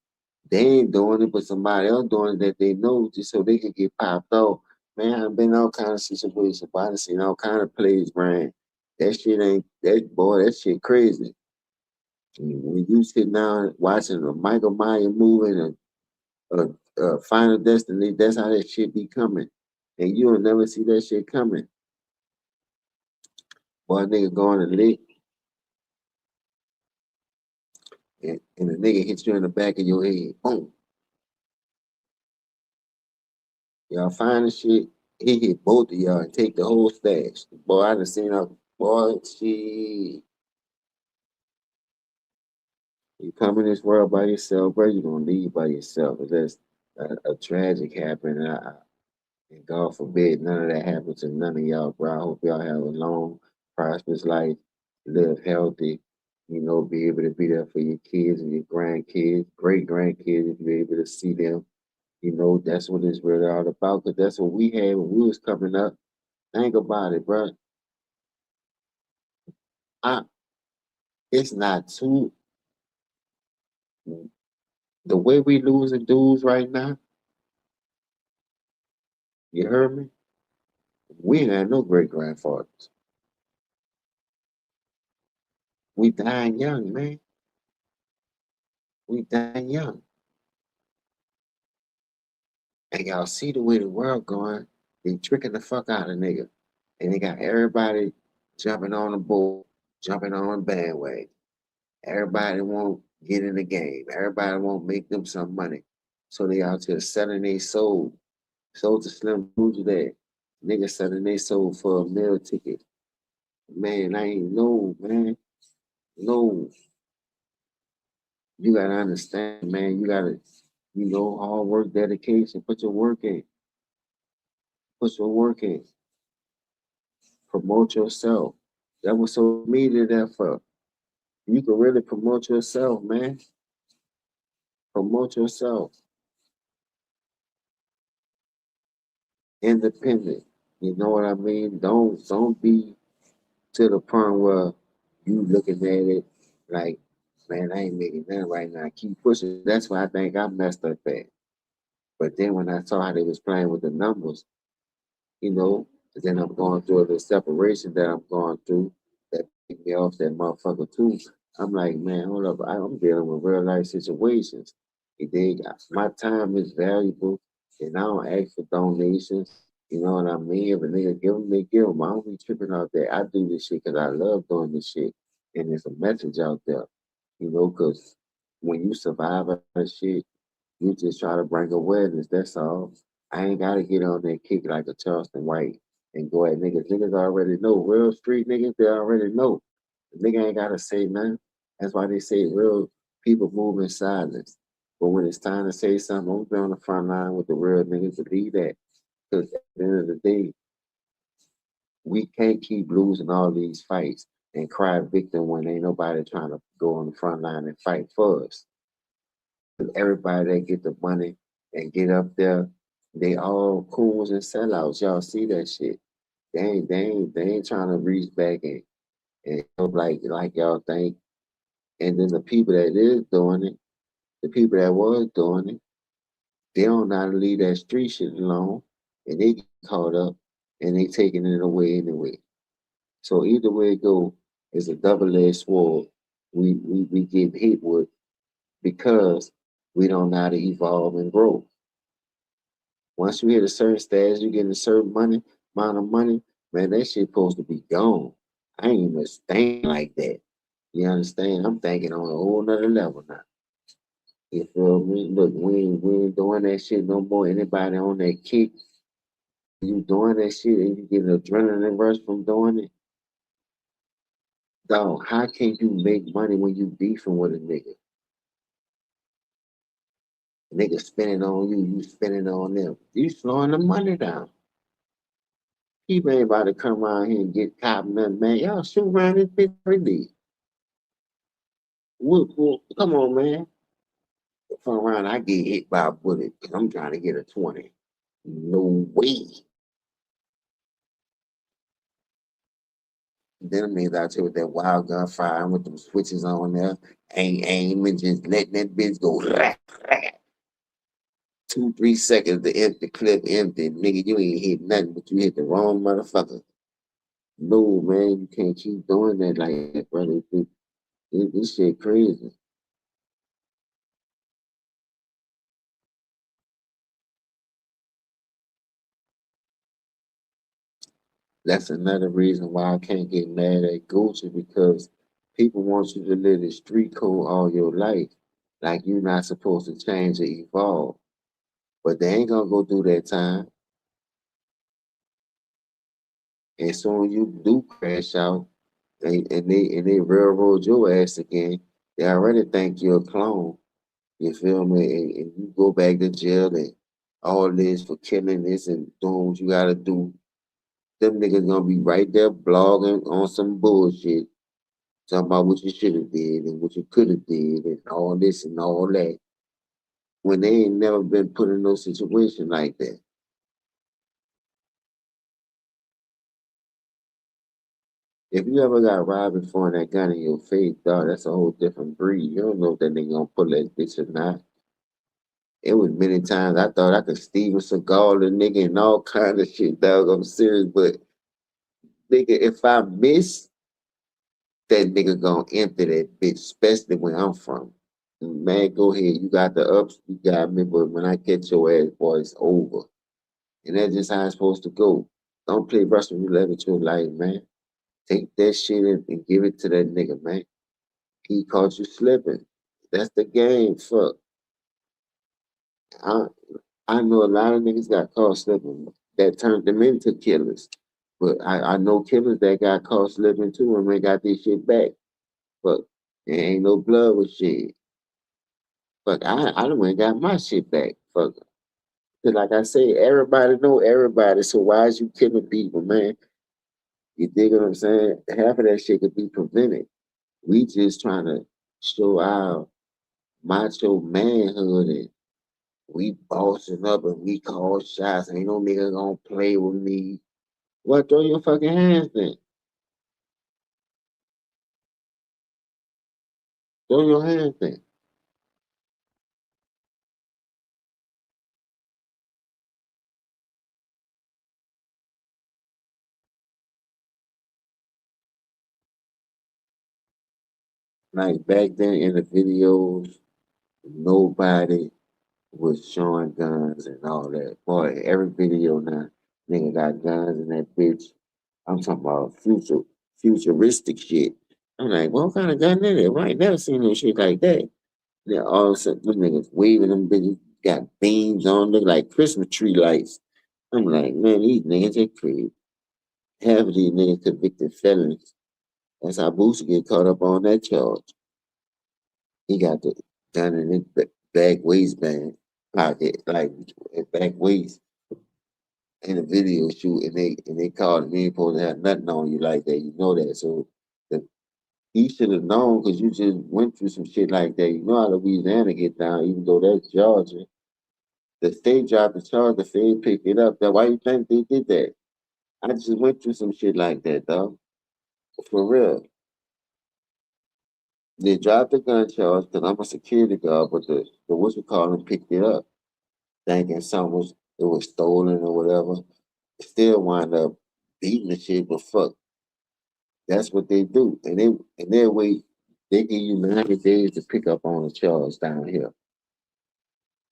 They ain't doing it, but somebody else doing it that they know just so they can get popped off. Man, I've been in all kind of situations, but I've seen all kind of plays, man. That shit ain't that boy, that shit crazy. When you sit down watching a Michael Myers movie and a Final Destiny, that's how that shit be coming. And you'll never see that shit coming. Boy, a nigga going to lick and a nigga hits you in the back of your head. Boom. Y'all find the shit, he hit both of y'all and take the whole stash. Boy, I done seen a boy, shit. You come in this world by yourself, bro, you gonna leave by yourself. Unless a tragic happen, and God forbid none of that happens to none of y'all, bro. I hope y'all have a long, prosperous life, live healthy, be able to be there for your kids and your grandkids, great grandkids, if you're able to see them. That's what it's really all about, because that's what we had when we was coming up. Think about it, bro. I, it's not too the way we losing dudes right now. You heard me? We ain't had no great grandfathers. We dying young, man. We dying young. And y'all see the way the world going, they tricking the fuck out of nigga. And they got everybody jumping on the boat, jumping on the bandwagon. Everybody won't get in the game. Everybody won't make them some money. So they out here selling their soul. Sold to Slim Booty that. Niggas selling their soul for a meal ticket. Man, I ain't know, man. No, you gotta understand, man. You gotta, hard work, dedication. Put your work in. Put your work in. Promote yourself. That was social media there for. You can really promote yourself, man. Promote yourself. Independent. You know what I mean? Don't be to the point where you looking at it like, man, I ain't making that right now. Keep pushing. That's why I think I messed up at. But then when I saw how they was playing with the numbers, you know, and then I'm going through the separation that I'm going through that picked me off that motherfucker too. I'm like, man, hold up, I'm dealing with real life situations. And they my time is valuable, and I don't ask for donations. You know what I mean? If a nigga give them, they give them. I don't be tripping out there. I do this shit because I love doing this shit, and there's a message out there. Because when you survive that shit, you just try to bring awareness. That's all. I ain't gotta get on that kick like a Charleston White and go at niggas. Niggas already know. Real street niggas, they already know. The nigga ain't gotta say nothing. That's why they say real people move in silence. But when it's time to say something, I'm be on the front line with the real niggas. Believe that. Because at the end of the day, we can't keep losing all these fights and cry victim when ain't nobody trying to go on the front line and fight for us. Everybody that get the money and get up there, they all cools and sellouts. Y'all see that shit. They ain't trying to reach back and help like y'all think. And then the people that is doing it, the people that was doing it, they don't know how to leave that street shit alone. And they get caught up and they taking it away anyway. So either way it go, it's a double-edged sword we get hit with because we don't know how to evolve and grow. Once you hit a certain stage, you get a certain amount of money, man, that shit supposed to be gone. I ain't even think like that. You understand? I'm thinking on a whole nother level now. You feel me? Look, we ain't doing that shit no more. Anybody on that kick, you doing that shit and you get an adrenaline rush from doing it. Dog, how can you make money when you beefing with a nigga? Nigga spending on you, you spending on them. You slowing the money down. People ain't about to come around here and get caught nothing, man. Y'all shoot around this bitch every day. Come on, man. From around, I get hit by a bullet because I'm trying to get a 20. No way. Then I'm niggas out here with that wild gun fire with them switches on there, aiming, just letting that bitch go. Rat, rat. 2, 3 seconds, the empty clip empty. Nigga, you ain't hit nothing, but you hit the wrong motherfucker. No, man, you can't keep doing that like that, brother. This shit crazy. That's another reason why I can't get mad at Gucci because people want you to live the street code all your life. Like you're not supposed to change or evolve. But they ain't gonna go through that time. And soon you do crash out and they railroad your ass again. They already think you're a clone. You feel me? And you go back to jail and all this for killing this and doing what you gotta do. Them niggas gonna be right there blogging on some bullshit talking about what you should have did and what you could have did and all this and all that when they ain't never been put in no situation like that. If you ever got robbed before and that gun in your face, dog, that's a whole different breed. You don't know if that nigga gonna pull that bitch or not. It was many times I thought I could Steven Seagal the nigga and all kind of shit, dog. I'm serious, but nigga, if I miss, that nigga gonna empty that bitch, especially where I'm from. Man, go ahead. You got the ups, you got me, but when I catch your ass, boy, it's over. And that's just how it's supposed to go. Don't play Russian roulette with your life, man. Take that shit and give it to that nigga, man. He caught you slipping. That's the game. Fuck. I I know a lot of niggas got caught slipping that turned them into killers. But I know killers that got caught slipping too and they got their shit back. Fuck, there ain't no blood with shit. Fuck, I done went and got my shit back. Fuck. 'Cause like I say, everybody know everybody. So why is you killing people, man? You dig what I'm saying? Half of that shit could be prevented. We just trying to show our macho manhood and we bossing up and we call shots. Ain't no nigga gonna play with me. What? Throw your fucking hands then. Throw your hands then. Like back then in the videos, nobody was showing guns and all that. Boy, every video now, nigga got guns in that bitch. I'm talking about futuristic shit. I'm like, what kind of gun is it? Right, never seen no shit like that. Then all of a sudden, them niggas waving them bitches, got beams on, look like Christmas tree lights. I'm like, man, these niggas are crazy. Half of these niggas convicted felons. That's how Boosie get caught up on that charge. He got the gun in his back waistband pocket, like back waist in a video shoot, and they called me supposed to have nothing on you like that. You know that, so the, he should have known because you just went through some shit like that. You know how Louisiana get down, even though that's Georgia. The state dropped the charge, the Fed picked it up. That why you think they did that? I just went through some shit like that, dog. For real. They dropped the gun charge because I'm a security guard, but the what's it called them picked it up, thinking something was it was stolen or whatever. Still wind up beating the shit, but fuck, that's what they do. And their way they give you 90 days to pick up on the charge down here.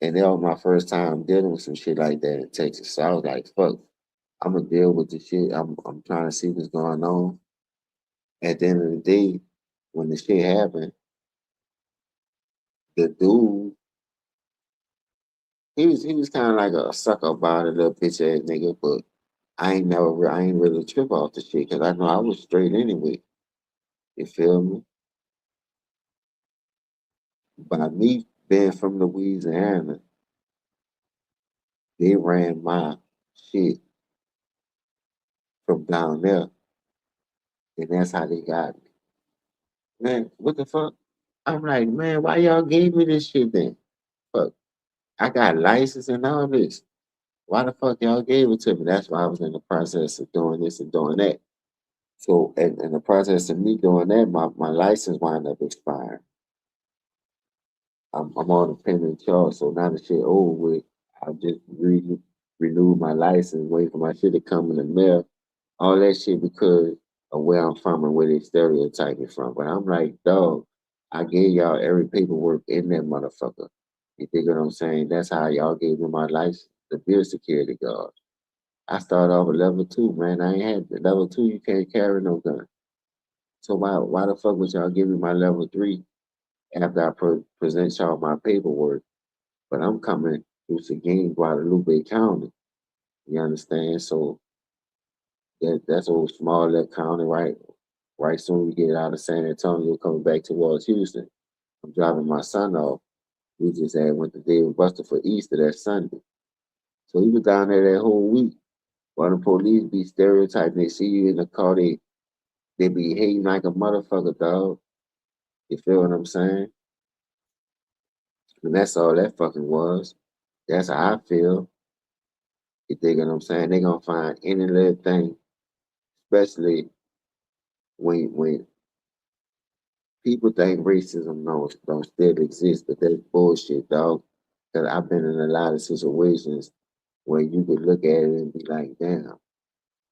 And that was my first time dealing with some shit like that in Texas. So I was like, fuck, I'm gonna deal with the shit. I'm trying to see what's going on. At the end of the day, when the shit happened, the dude, he was kind of like a sucker about it, little bitch ass nigga. But I ain't really trip off the shit because I know I was straight anyway. You feel me? By me being from Louisiana, they ran my shit from down there, and that's how they got me. Man, what the fuck? I'm like, man, why y'all gave me this shit then? Fuck, I got license and all this. Why the fuck y'all gave it to me? That's why I was in the process of doing this and doing that. So, in the process of me doing that, my license wound up expiring. I'm on a pending charge, so now the shit over with. I just renewed my license, wait for my shit to come in the mail. All that shit because of where I'm from and where they stereotype me from. But I'm like, dog, I gave y'all every paperwork in that motherfucker. You think what I'm saying? That's how y'all gave me my license to be a security guard. I started off at level 2, man. I ain't had level 2. You can't carry no gun. So why the fuck would y'all give me my level 3 after I present y'all my paperwork? But I'm coming through Seguin, Guadalupe County. You understand? So that's old small little county, right? Right soon we get out of San Antonio, coming back towards Houston. I'm driving my son off. We just had went to David Buster for Easter that Sunday. So he was down there that whole week. While the police be stereotyping, they see you in the car, they be hating like a motherfucker, dog. You feel what I'm saying? And that's all that fucking was. That's how I feel. You dig what I'm saying? They gonna find any little thing, especially when people think racism don't still exist, but that's bullshit, dog. Cause I've been in a lot of situations where you could look at it and be like, damn.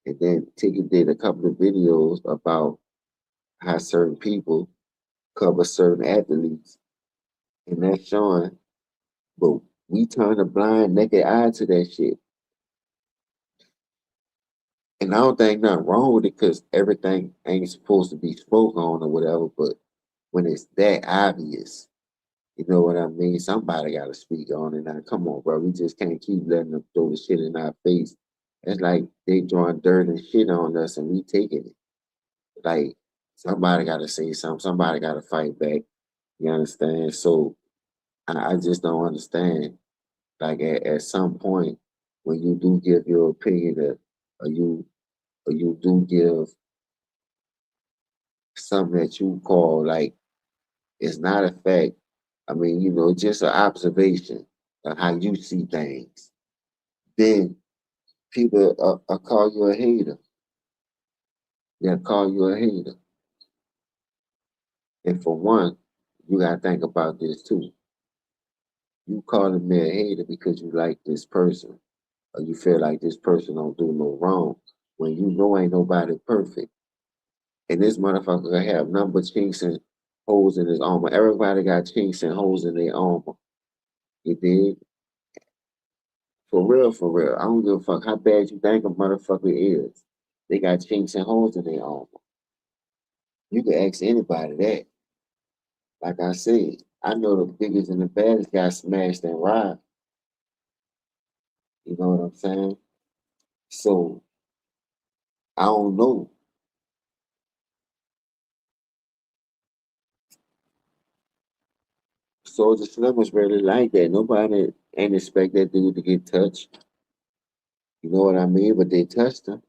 And then Tigger did a couple of videos about how certain people cover certain athletes, and that's showing. But we turn a blind, naked eye to that shit. And I don't think nothing wrong with it because everything ain't supposed to be spoken on or whatever. But when it's that obvious, you know what I mean? Somebody got to speak on it. Now, come on, bro. We just can't keep letting them throw the shit in our face. It's like they drawing dirt and shit on us and we taking it. Like, Somebody gotta say something, somebody gotta fight back. You understand? So I just don't understand. Like at some point when you do give your opinion or you or you do give something that you call like it's not a fact. I mean, just an observation of how you see things. Then people call you a hater. They'll call you a hater. And for one, you gotta think about this too. You calling me a hater because you like this person, or you feel like this person don't do no wrong, when you know ain't nobody perfect. And this motherfucker gonna have nothing but chinks and holes in his armor. Everybody got chinks and holes in their armor. You dig? For real, for real. I don't give a fuck how bad you think a motherfucker is. They got chinks and holes in their armor. You can ask anybody that. Like I said, I know the biggest and the baddest got smashed and robbed. You know what I'm saying? So I don't know. Soldier Slim was really like that. Nobody ain't expect that dude to get touched. You know what I mean? But they touched him.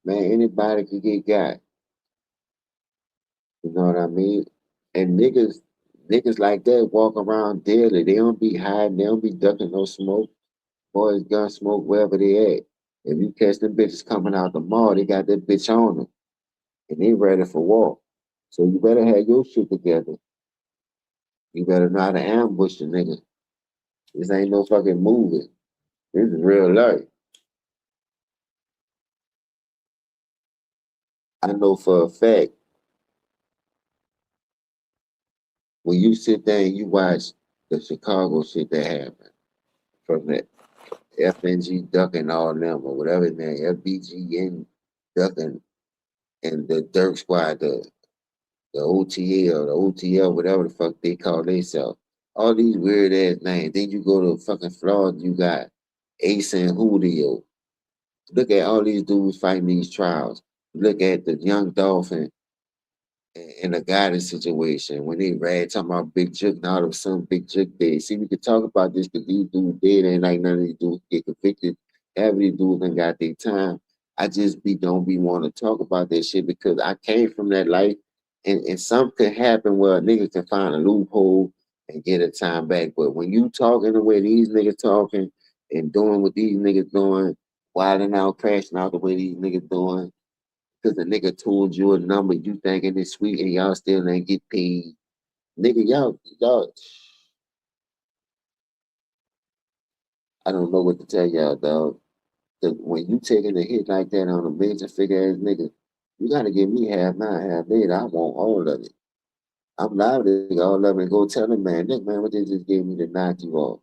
Man, anybody could get got. You know what I mean? And niggas like that walk around daily. They don't be hiding. They don't be ducking no smoke. Boys gun smoke wherever they at. If you catch them bitches coming out the mall, they got that bitch on them. And they ready for war. So you better have your shit together. You better know how to ambush the nigga. This ain't no fucking movie. This is real life. I know for a fact when you sit there and you watch the Chicago shit that happened from the FNG ducking all them or whatever his name, FBGN ducking and the Dirk Squad, the OTL, the OTL, whatever the fuck they call themselves. All these weird ass names. Then you go to fucking Florida, you got Ace and Julio. Look at all these dudes fighting these trials. Look at the Young Dolphin in a guidance situation when they read talking about Big Jook and all of a sudden Big Jook dead. See, we could talk about this because these dudes dead ain't like none of these dudes get convicted. Half of these dudes ain't got their time. I just don't be want to talk about that shit because I came from that life and something could happen where a nigga can find a loophole and get a time back. But when you talking the way these niggas talking and doing what these niggas doing, wilding out, crashing out the way these niggas doing, because the nigga told you a number, you thinking it's sweet, and y'all still ain't get paid. Nigga, y'all, I don't know what to tell y'all, dog. Cause when you taking a hit like that on a major figure ass nigga, you gotta give me half mine, half theirs. I want all of it. I'm liable to take all of it and go tell them, man, look, man, what they just gave me to knock you off.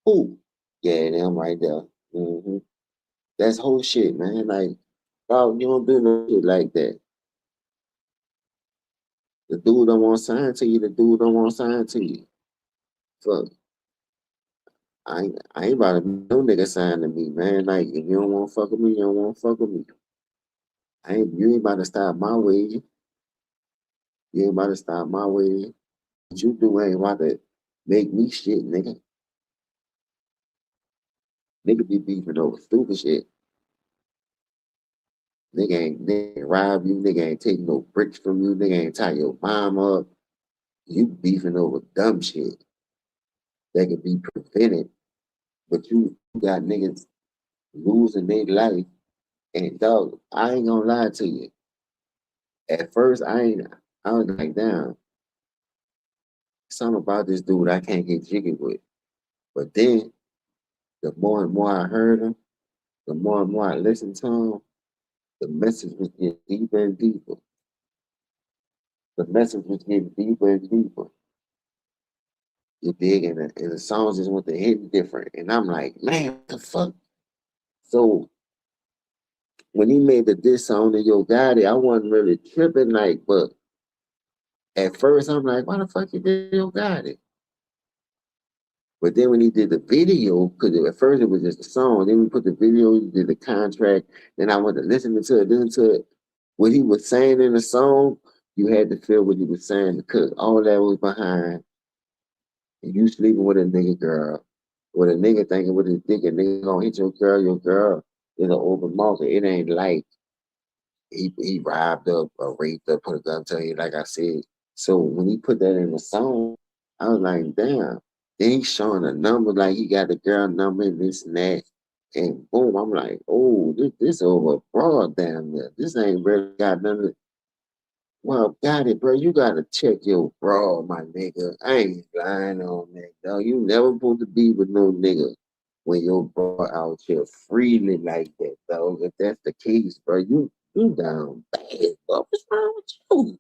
Who? Yeah, them right there. That's whole shit, man. Like, dog, you don't do no shit like that. The dude don't want to sign to you, the dude don't want to sign to you. Fuck. I ain't about to no nigga sign to me, man. Like if you don't want to fuck with me, you don't want to fuck with me. You ain't about to stop my way. You ain't about to stop my way. What you do ain't about to make me shit, nigga. Nigga be beefing over stupid shit. Nigga ain't rob you, nigga ain't take no bricks from you, nigga ain't tie your mom up. You beefing over dumb shit that could be prevented, but you got niggas losing their life. And dog, I ain't gonna lie to you. At first, I was like, damn, something about this dude I can't get jiggy with. But then, the more and more I heard him, the more and more I listened to him, the message was getting deeper and deeper. The message was getting deeper and deeper. You dig? And the songs just went to hit different. And I'm like, man, what the fuck? So when he made the diss song to Yo Gotti, I wasn't really tripping, like, but at first I'm like, why the fuck you did Yo Gotti? But then when he did the video, because at first it was just a song, then we put the video, he did the contract, then I went to listen to it. What he was saying in the song, You had to feel what he was saying because all that was behind and you sleeping with a nigga girl. With a nigga thinking with his dick, a nigga gonna hit your girl is an open market. It ain't like he robbed up or raped up, put a gun to you, like I said. So when he put that in the song, I was like, damn. Then he's showing a number like he got the girl number and this and that. And boom, I'm like, oh, this over broad damn there. This ain't really got nothing. Well, got it, bro. You gotta check your bra, my nigga. I ain't lying on that, dog. You never supposed to be with no nigga when your bra out here freely like that, dog. If that's the case, bro, you down bad, bro. What's wrong with you?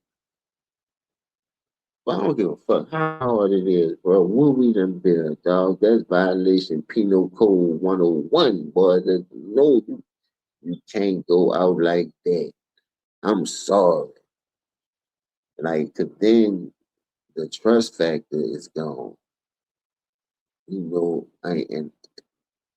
But I don't give a fuck how hard it is, bro. What we done been, dog. That's violation Penal Code 101, boy. No, you can't go out like that. I'm sorry. Like, 'cause then the trust factor is gone. You know, and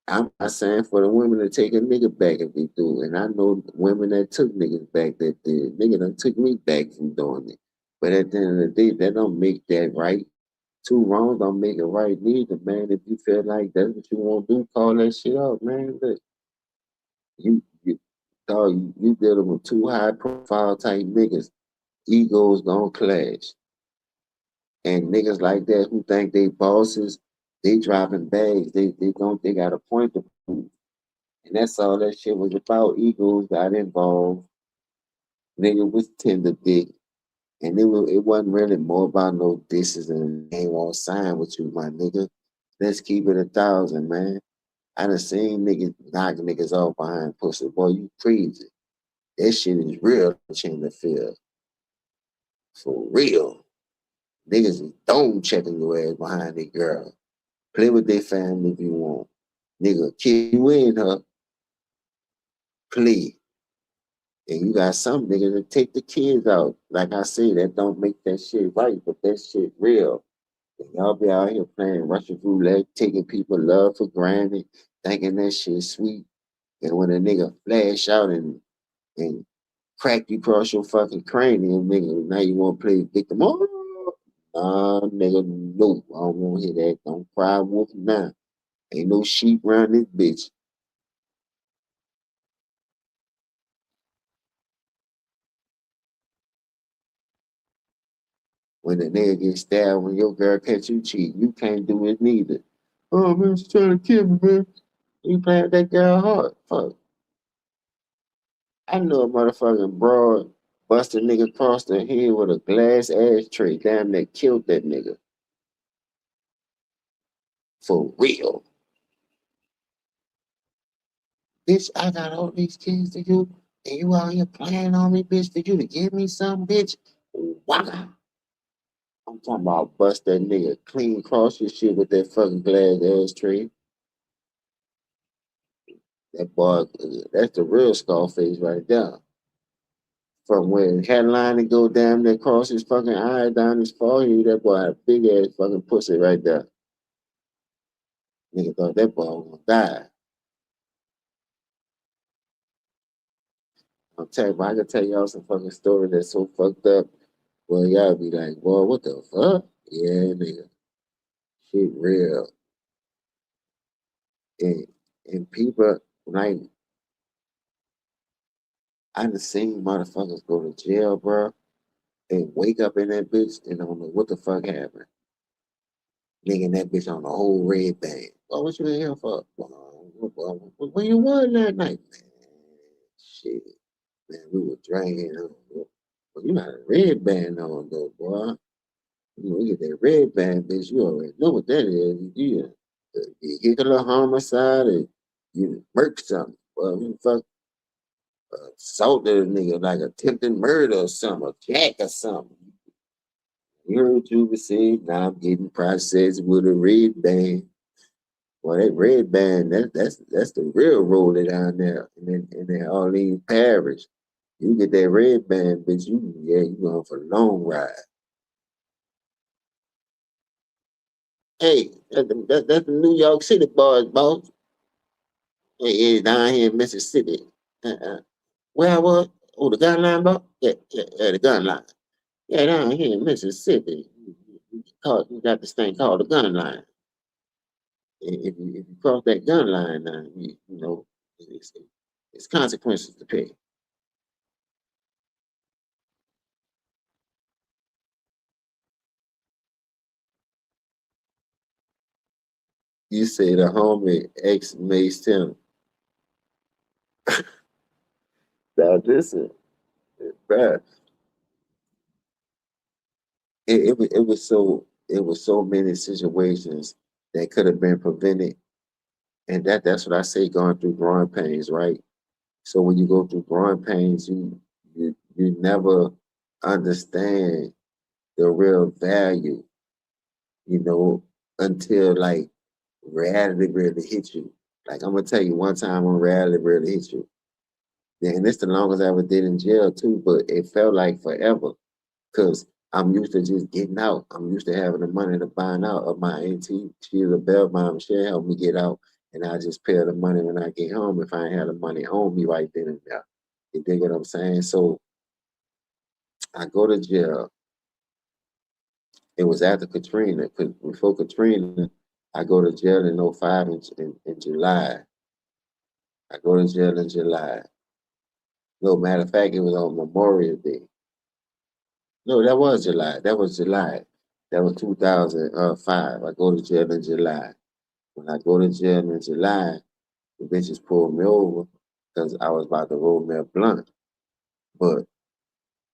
I'm not saying for the women to take a nigga back if they do. And I know women that took niggas back that did. Nigga done took me back from doing it. But at the end of the day, that don't make that right. Two wrongs don't make it right neither, man. If you feel like that's what you want to do, call that shit out, man. Look, you dog, you dealing with two high profile type niggas. Egos gonna clash. And niggas like that who think they bosses, they dropping bags. They got a point to prove. And that's all that shit was about. Egos got involved. Nigga was tender dick. And it wasn't really more about no disses and ain't want to sign with you, my nigga. Let's keep it 1,000, man. I done seen niggas knock niggas off behind pussy. Boy, you crazy. That shit is real in the field. For real. Niggas is dome checking your ass behind their girl. Play with their family if you want. Nigga, kill you in her. Play. And you got some niggas that take the kids out. Like I say, that don't make that shit right, but that shit real. And y'all be out here playing Russian roulette, taking people love for granted, thinking that shit sweet. And when a nigga flash out and crack you across your fucking cranium, nigga, now you want to play victim. Oh, nah, nigga, no. I don't want to hear that. Don't cry wolf now. Ain't no sheep around this bitch. When the nigga gets stabbed, when your girl catch you cheating, you can't do it neither. Oh man, she's trying to kill me, man. You playing that girl hard. Fuck. I know a motherfucking broad bust a nigga across the head with a glass ashtray. Damn, that killed that nigga. For real. Bitch, I got all these kids to you, and you out here playing on me, bitch, for you to give me some, bitch. Waka. I'm talking about bust that nigga clean across your shit with that fucking glass ashtray. That boy, that's the real Scarface right there. From where headline and go down there across his fucking eye, down his forehead, that boy had a big ass fucking pussy right there. Nigga thought that boy was gonna die. I'm telling you, I can tell y'all some fucking story that's so fucked up. Well, y'all be like, boy, what the fuck? Yeah, nigga. Shit real. And and people like I done seen motherfuckers go to jail, bro, and wake up in that bitch and don't know what the fuck happened. Nigga, and that bitch on the whole red band. Oh, what you in here for? Where you was that night? Man, shit. Man, we were drinking. Well, you got a red band on though, boy. You get that red band, bitch. You already know what that is. You get a little homicide and you murk something. Well, you fuck assaulted a nigga like attempted murder or something, or jack or something. You heard what you was saying. Now I'm getting processed with a red band. Well, that red band, that's the real roller down there in Orleans Parish. You get that red band, bitch, you going for a long ride. Hey, that's the New York City boys, boss. Hey, down here in Mississippi. Where I was? Oh, the gun line, boss? Yeah, the gun line. Yeah, down here in Mississippi, you got this thing called the gun line. If you cross that gun line now, you know, it's, it's consequences to pay. You say the homie ex maced him. Now listen, bruh, it was so many situations that could have been prevented, and that's what I say going through growing pains, right? So when you go through growing pains, you never understand the real value, you know, until like reality really hits you. Like I'm gonna tell you one time when reality really hits you. Yeah, and it's the longest I ever did in jail too, but it felt like forever because I'm used to just getting out. I'm used to having the money to buy out of my auntie. She's a bell mom. She'll help me get out, and I just pay her the money when I get home if I ain't have the money on me right then and there. You dig what I'm saying? So I go to jail. It was after Katrina. Before Katrina, I go to jail in '05 in July. I go to jail in July. No, matter of fact, it was on Memorial Day. No, that was July. That was July. That was 2005. I go to jail in July. When I go to jail in July, the bitches pulled me over because I was about to roll me a blunt. But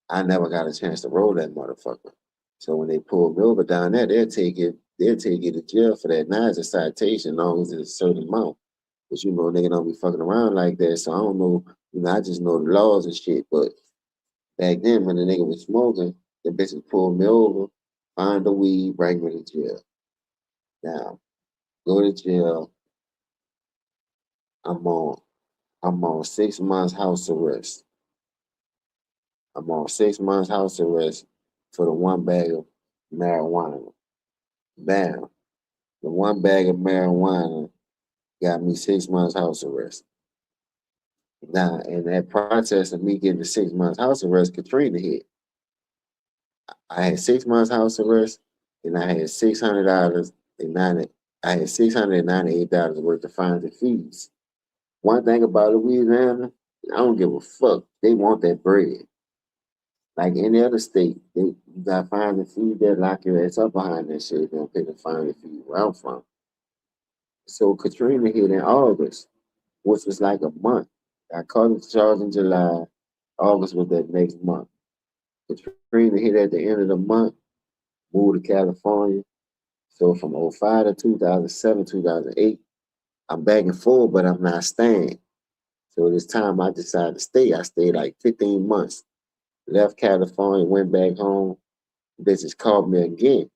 I never got a chance to roll that motherfucker. So when they pulled me over down there, they'll take you to jail for that. Now it's a citation, as long as it's a certain amount. But you know, nigga don't be fucking around like that. So I don't know, I just know the laws and shit. But back then, when the nigga was smoking, the bitches pulled me over, find the weed, bring me to jail. Now, go to jail. I'm on I'm on 6 months house arrest. I'm on 6 months house arrest for the one bag of marijuana. Bam. The one bag of marijuana got me 6 months house arrest. Now, in that process of me getting the 6 months house arrest, Katrina hit. I had 6 months house arrest, and I had $600 and 90. I had $698 worth of fines and fees. One thing about Louisiana, I don't give a fuck. They want that bread. Like any other state, you got fines and fees that lock your ass up behind that shit. They don't pay the fine and fees where I'm from. So Katrina hit in August, which was like a month. I caught the charge in July. August was that next month. Katrina hit at the end of the month, moved to California. So from '05 to 2007, 2008, I'm back and forth, but I'm not staying. So this time I decided to stay. I stayed like 15 months. Left California, went back home. Bitches called me again.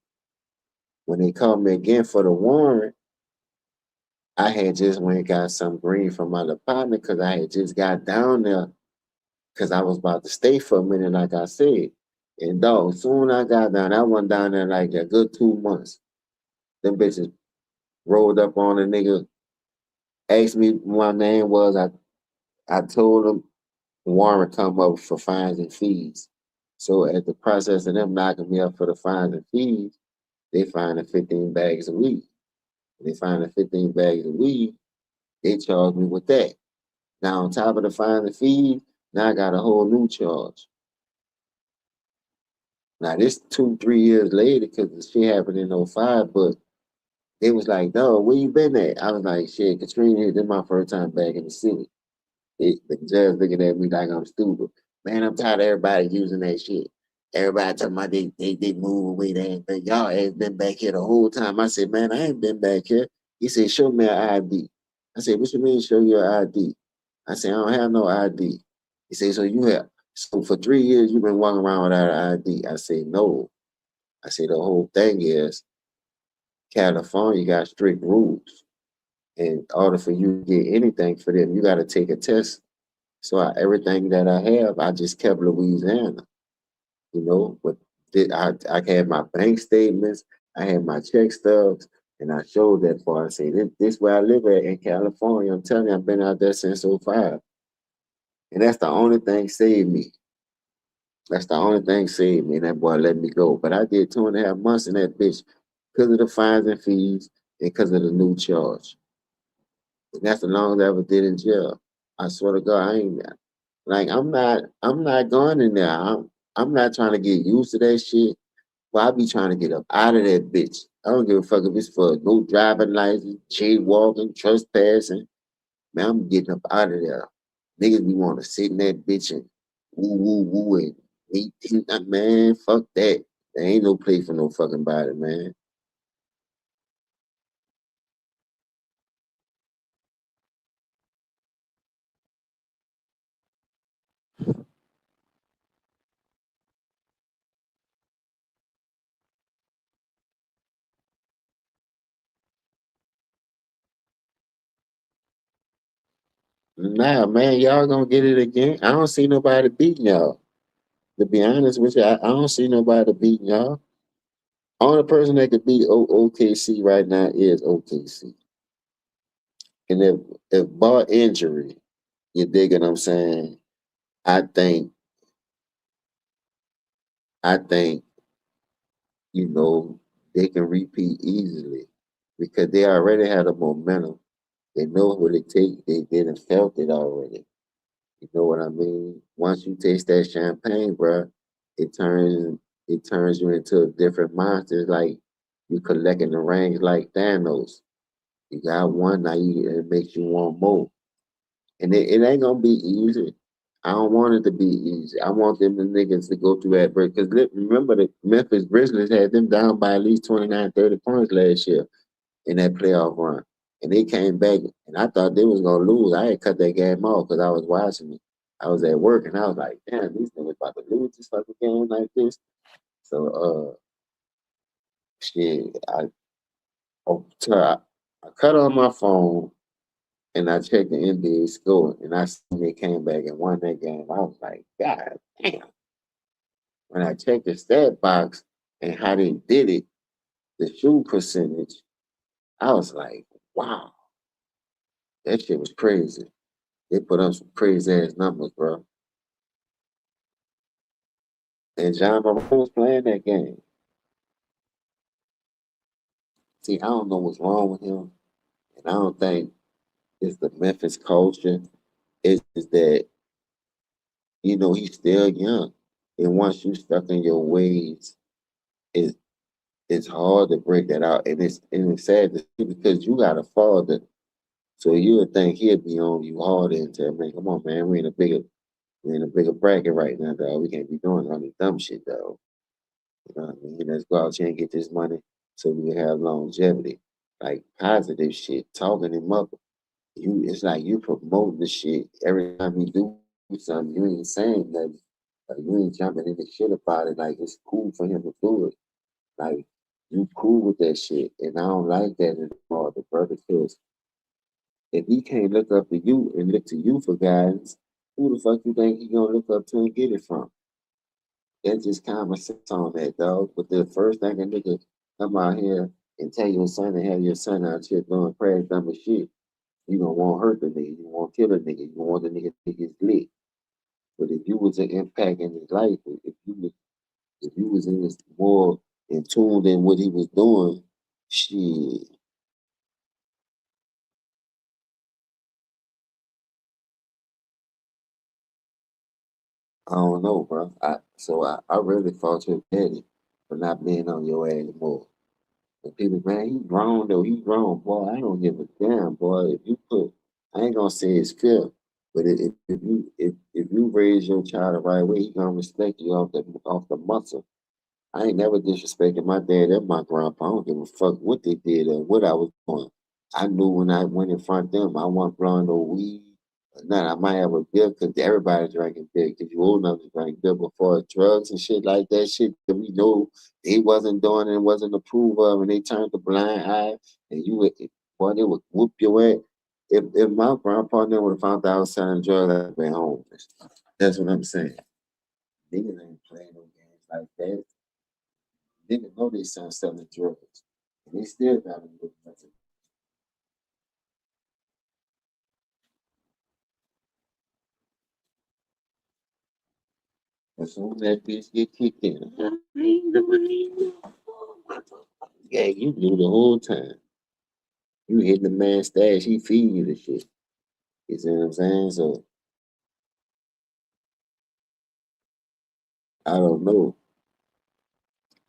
When they called me again for the warrant, I had just went and got some green from my department because I had just got down there because I was about to stay for a minute, like I said. And dog, soon I got down, I went down there like a good 2 months. Them bitches rolled up on a nigga, asked me what my name was. I told them warrant come up for fines and fees. So at the process of them knocking me up for the fines and fees, they finding 15 bags of weed. When they finding 15 bags of weed, they charged me with that. Now on top of the fines and fees, now I got a whole new charge. Now this 2, 3 years later, because the shit happened in '05, but it was like, dog, where you been at? I was like, shit, Katrina, this is my first time back in the city. The judge looking at me like I'm stupid. Man, I'm tired of everybody using that shit. Everybody talking about they move away there, but y'all ain't been back here the whole time. I said, man, I ain't been back here. He said, show me an ID. I said, what you mean show you an ID? I said, I don't have no ID. He said, so for 3 years you've been walking around without an ID. I said, no. I said, the whole thing is California got strict rules. In order for you to get anything for them, you got to take a test. So everything that I have, I just kept Louisiana, But I had my bank statements, I had my check stubs, and I showed that for. I say this where I live at in California. I'm telling you, I've been out there since '05, and that's the only thing saved me. That's the only thing saved me. And that boy let me go. But I did 2.5 months in that bitch because of the fines and fees and because of the new charge. And that's the longest I ever did in jail. I swear to God, I ain't like I'm not going in there. I'm not trying to get used to that shit. But I be trying to get up out of that bitch. I don't give a fuck if it's for no driving license, jaywalking, trespassing. Man, I'm getting up out of there. Niggas be want to sit in that bitch and woo woo woo and me, man, fuck that. There ain't no place for no fucking body, man. Nah, man, y'all gonna get it again. I don't see nobody beating y'all. To be honest with you, I don't see nobody beating y'all. Only person that could beat OKC right now is OKC. And if bar injury, you dig what I'm saying? I think I think they can repeat easily because they already had a momentum. They know what it takes. They did and felt it already. You know what I mean? Once you taste that champagne, bruh, it turns it turns you into a different monster. It's like you collecting the rings like Thanos. You got one now, it makes you want more. And it ain't gonna be easy. I don't want it to be easy. I want them the niggas to go through that break. Because remember, the Memphis Grizzlies had them down by at least 29, 30 points last year in that playoff run. And they came back, and I thought they was going to lose. I had cut that game off because I was watching it. I was at work, and I was like, damn, these niggas about to lose this fucking game like this. So, shit, I cut on my phone, and I checked the NBA score, and I seen they came back and won that game. I was like, God damn. When I checked the stat box and how they did it, the shoot percentage, I was like, wow, that shit was crazy. They put up some crazy ass numbers, bro. And John Morant was playing that game. See, I don't know what's wrong with him, and I don't think it's the Memphis culture. It's just that he's still young, and once you stuck in your ways, it's it's hard to break that out, and it's sad to see because you got a father, so you would think he'd be on you harder and tell man, come on, man, we're in a bigger bracket right now, dog. We can't be doing all this dumb shit, dog. You know what I mean? Let's go out here and get this money so we can have longevity. Like positive shit, talking him up. It's like you promoting the shit every time you do something. You ain't saying nothing. Like, you ain't jumping in the shit about it. Like it's cool for him to do it. Like you cool with that shit, and I don't like that anymore, the brother. Because if he can't look up to you and look to you for guidance, who the fuck you think he gonna look up to and get it from? That's just common sense on that, dog. But the first thing a nigga come out here and tell your son and have your son out here doing crash dumb as shit, you gonna want to hurt the nigga, you want to kill a nigga, you want the nigga to get lit. But if you was an impact in his life, if you was in this more in tune than what he was doing, shit, I don't know, bro. I really fought your daddy for not being on your ass more. And people, man, he grown though. He grown, boy. I don't give a damn, boy. I ain't gonna say it's fair, but if you raise your child the right way, he gonna respect you off the muscle. I ain't never disrespected my dad or my grandpa. I don't give a fuck what they did or what I was doing. I knew when I went in front of them, I wasn't blowing no weed or nothing. I might have a beer because everybody drinking beer because you old enough to drink beer before drugs and shit like that. Shit that we know they wasn't doing and wasn't approved of, and they turned a blind eye, and boy, they would whoop your ass. If my grandpa never would have found out I was selling drugs, I'd been home. That's what I'm saying. Niggas ain't playing no games like that. Niggas know they son selling drugs. And they still got them with nothing. As soon as that bitch get kicked in, I ain't doing yeah, you knew the whole time. You hitting the man's stash, he feeding you the shit. You see what I'm saying? So I don't know.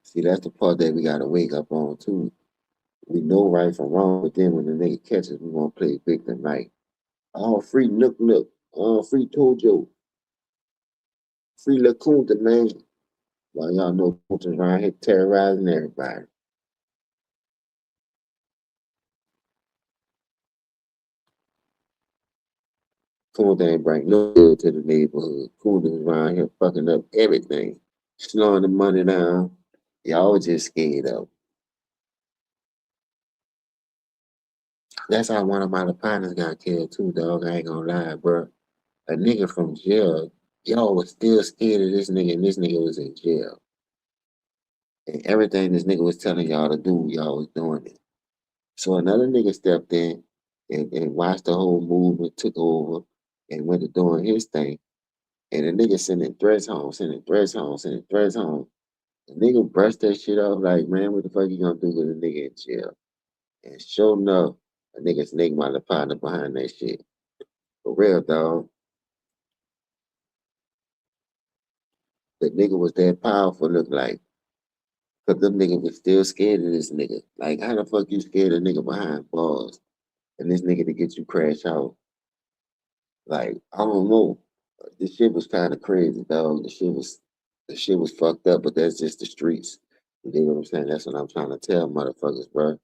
See, that's the part that we gotta wake up on too. We know right from wrong, but then when the nigga catches, we gonna play victim right. Oh, free Nook, free Tojo, free LaKunta, man. Well, y'all know Kunta's around here terrorizing everybody. Kunta ain't bring no good to the neighborhood. Kunta's around here fucking up everything, slowing the money down. Y'all just scared of. That's how one of my partners got killed too, dog. I ain't gonna lie, bro. A nigga from jail, y'all was still scared of this nigga, and this nigga was in jail. And everything this nigga was telling y'all to do, y'all was doing it. So another nigga stepped in and watched the whole movement, took over, and went to doing his thing. And the nigga sending threats home, sending threats home, sending threats home. The nigga brushed that shit off like, man, what the fuck you gonna do with a nigga in jail? And sure enough, a nigga snake my partner behind that shit. For real, dog. The nigga was that powerful, look like. Cause them niggas was still scared of this nigga. Like, how the fuck you scared a nigga behind bars and this nigga to get you crash out? Like, I don't know. This shit was kind of crazy, dog. The shit was fucked up, but that's just the streets. You know what I'm saying? That's what I'm trying to tell motherfuckers, bro.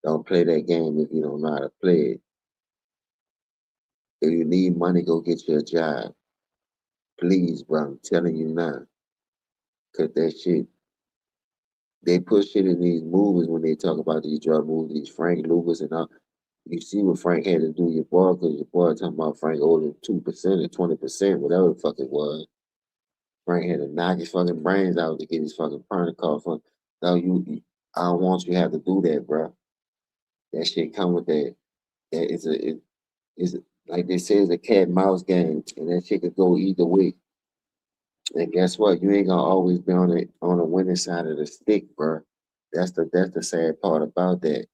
Don't play that game if you don't know how to play it. If you need money, go get you a job. Please, bro. I'm telling you now. Cause that shit, they put shit in these movies when they talk about these drug movies, these Frank Lucas and all. You see what Frank had to do your boy, because your boy talking about Frank owed him 2% or 20%, whatever the fuck it was. Frank had to knock his fucking brains out to get his fucking permanent car fund. No, I don't want you to have to do that, bro. That shit come with that. That it's like they say, it's a cat and mouse game, and that shit could go either way. And guess what? You ain't gonna always be on the winning side of the stick, bro. That's the sad part about that.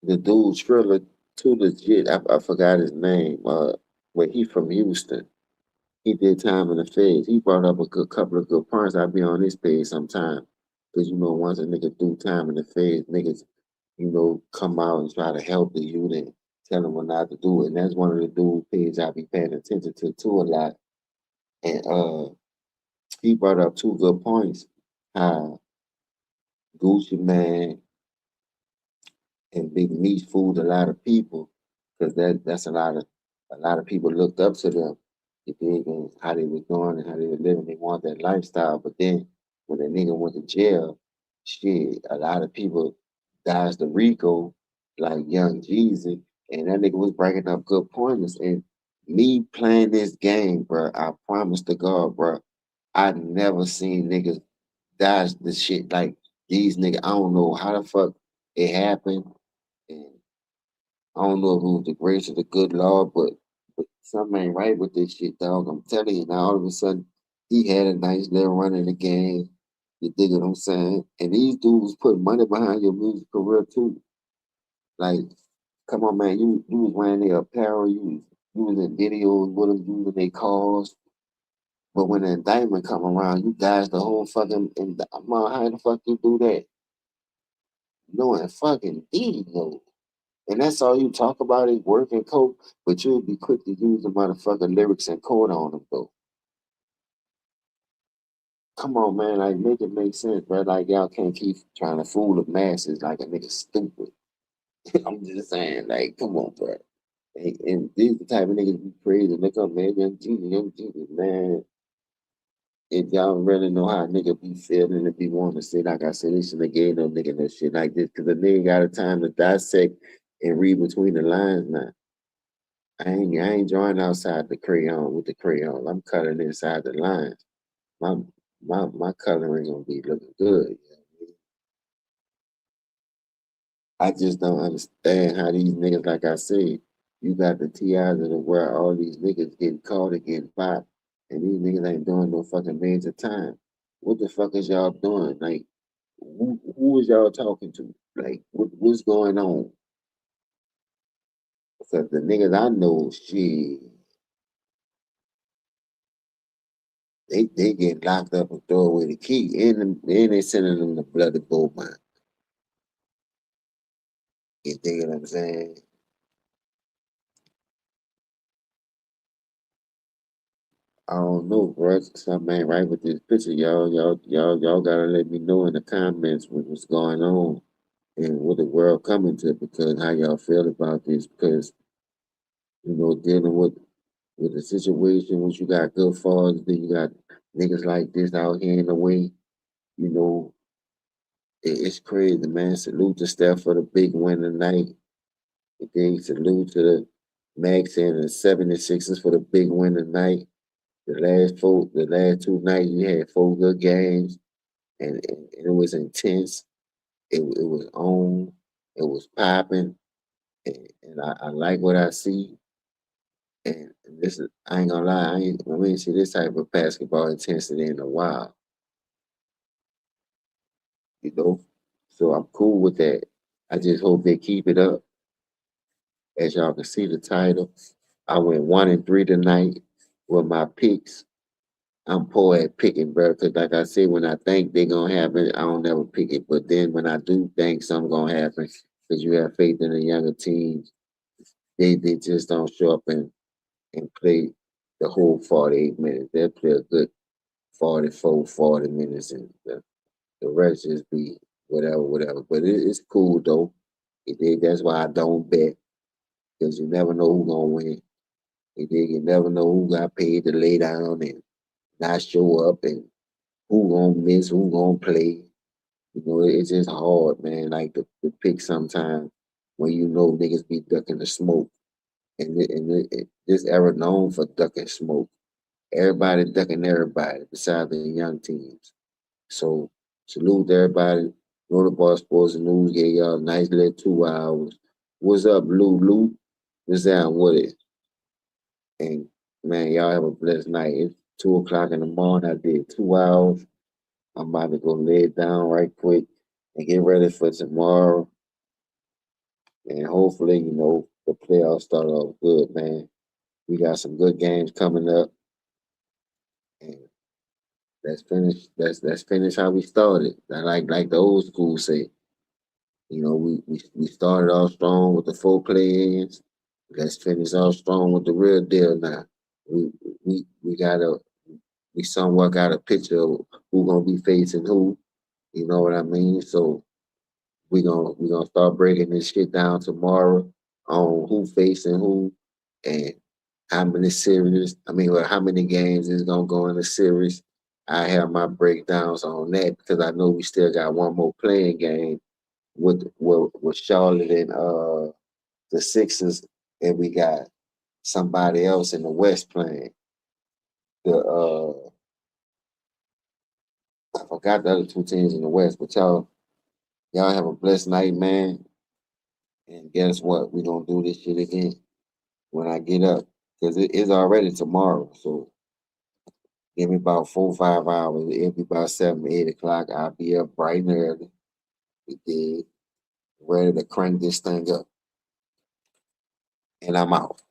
The dude Triller, too legit. I forgot his name. But he from Houston. He did time in the feds. He brought up a good couple of good points. I'll be on this page sometime. Cause once a nigga do time in the feds, niggas, come out and try to help the youth and tell them what not to do. And that's one of the dude pages I be paying attention to too a lot. And he brought up two good points. How Gucci Man and Big Meech fooled a lot of people, because that's a lot of people looked up to them. You dig, and how they was doing and how they were living. They want that lifestyle. But then when the nigga went to jail, shit, a lot of people dodged the Rico, like Young Jeezy, and that nigga was bringing up good pointers. And me playing this game, bro, I promise to God, bro, I never seen niggas dodge the shit like these niggas. I don't know how the fuck it happened. And I don't know if it was the grace of the good Lord, but something ain't right with this shit, dog. I'm telling you now, all of a sudden, he had a nice little run in the game. You dig what I'm saying? And these dudes put money behind your music career too. Like, come on, man, you was wearing their apparel, you was in videos with them using their cars. But when the indictment come around, you guys the whole fucking how the fuck you do that? Knowing fucking deed, and that's all you talk about is work and coke, but you'll be quick to use the motherfucking lyrics and quote on them though. Come on, man, like make it make sense, bro. Like y'all can't keep trying to fool the masses like a nigga stupid. I'm just saying, like, come on, bro. And these the type of niggas be crazy. Look up, man, young Jesus, man. If y'all really know how a nigga be feeling and be wanting to say, like I said, they should have gave no nigga no shit like this, because the nigga got a time to dissect and read between the lines now. I ain't drawing outside the crayon with the crayon. I'm coloring inside the lines. My my coloring gonna be looking good. I just don't understand how these niggas, like I said, You got the TIs of the world, all these niggas getting caught and getting popped, and these niggas ain't doing no fucking major time. What the fuck is y'all doing? Like, who is y'all talking to? Like, what's going on? Because the niggas I know, shit, they get locked up and throw away the key, and they sending them to bloody gold mine. You dig what I'm saying? I don't know, bro. Something ain't right with this picture, y'all. Y'all gotta let me know in the comments what's going on and what the world coming to, because how y'all feel about this. Because dealing with the situation, which you got good fathers, then you got niggas like this out here in the way. You know, it's crazy, man. Salute to Steph for the big win tonight. And then salute to the Max and the 76ers for the big win tonight. The last 2 nights, you had 4 good games, and it was intense. It was on. It was popping, and I like what I see. And this is, I ain't gonna lie, we ain't see this type of basketball intensity in a while, you know. So I'm cool with that. I just hope they keep it up. As y'all can see the title, I went 1-3 tonight with my picks. I'm poor at picking, bro. Cause like I said, when I think they're gonna happen, I don't never pick it. But then when I do think something gonna happen, cause you have faith in the younger teams, they just don't show up and play the whole 48 minutes. They'll play a good 44, 40 minutes, and the rest just be whatever. But it's cool though. That's why I don't bet, because you never know who's gonna win. You never know who got paid to lay down and not show up, and who gonna miss, who gonna play. It's just hard, man. Like to pick sometimes when niggas be ducking the smoke, and this era known for ducking smoke. Everybody ducking everybody besides the young teams. So salute to everybody. Rollerball Sports and News gave y'all a nice little 2 hours. What's up, Lou? What's down with it? And man, y'all have a blessed night. It's 2 o'clock in the morning. I did 2 hours. I'm about to go lay it down right quick and get ready for tomorrow. And hopefully, the playoffs start off good, man. We got some good games coming up. And let's finish how we started. Like the old school say. We started off strong with the 4 play-ins. Let's finish off strong with the real deal now. We we somewhat got a picture of who gonna be facing who. You know what I mean? So we gonna start breaking this shit down tomorrow on who facing who and how many series. I mean, well, how many games is gonna go in the series. I have my breakdowns on that because I know we still got one more playing game with Charlotte and the Sixers, and we got somebody else in the West playing. The I forgot the other 2 teams in the West, but y'all have a blessed night, man. And guess what? We gonna do this shit again when I get up, because it is already tomorrow. So give me about 4 or 5 hours. It'll be about 7, 8 o'clock. I'll be up bright and early. We did ready to crank this thing up, and I'm out.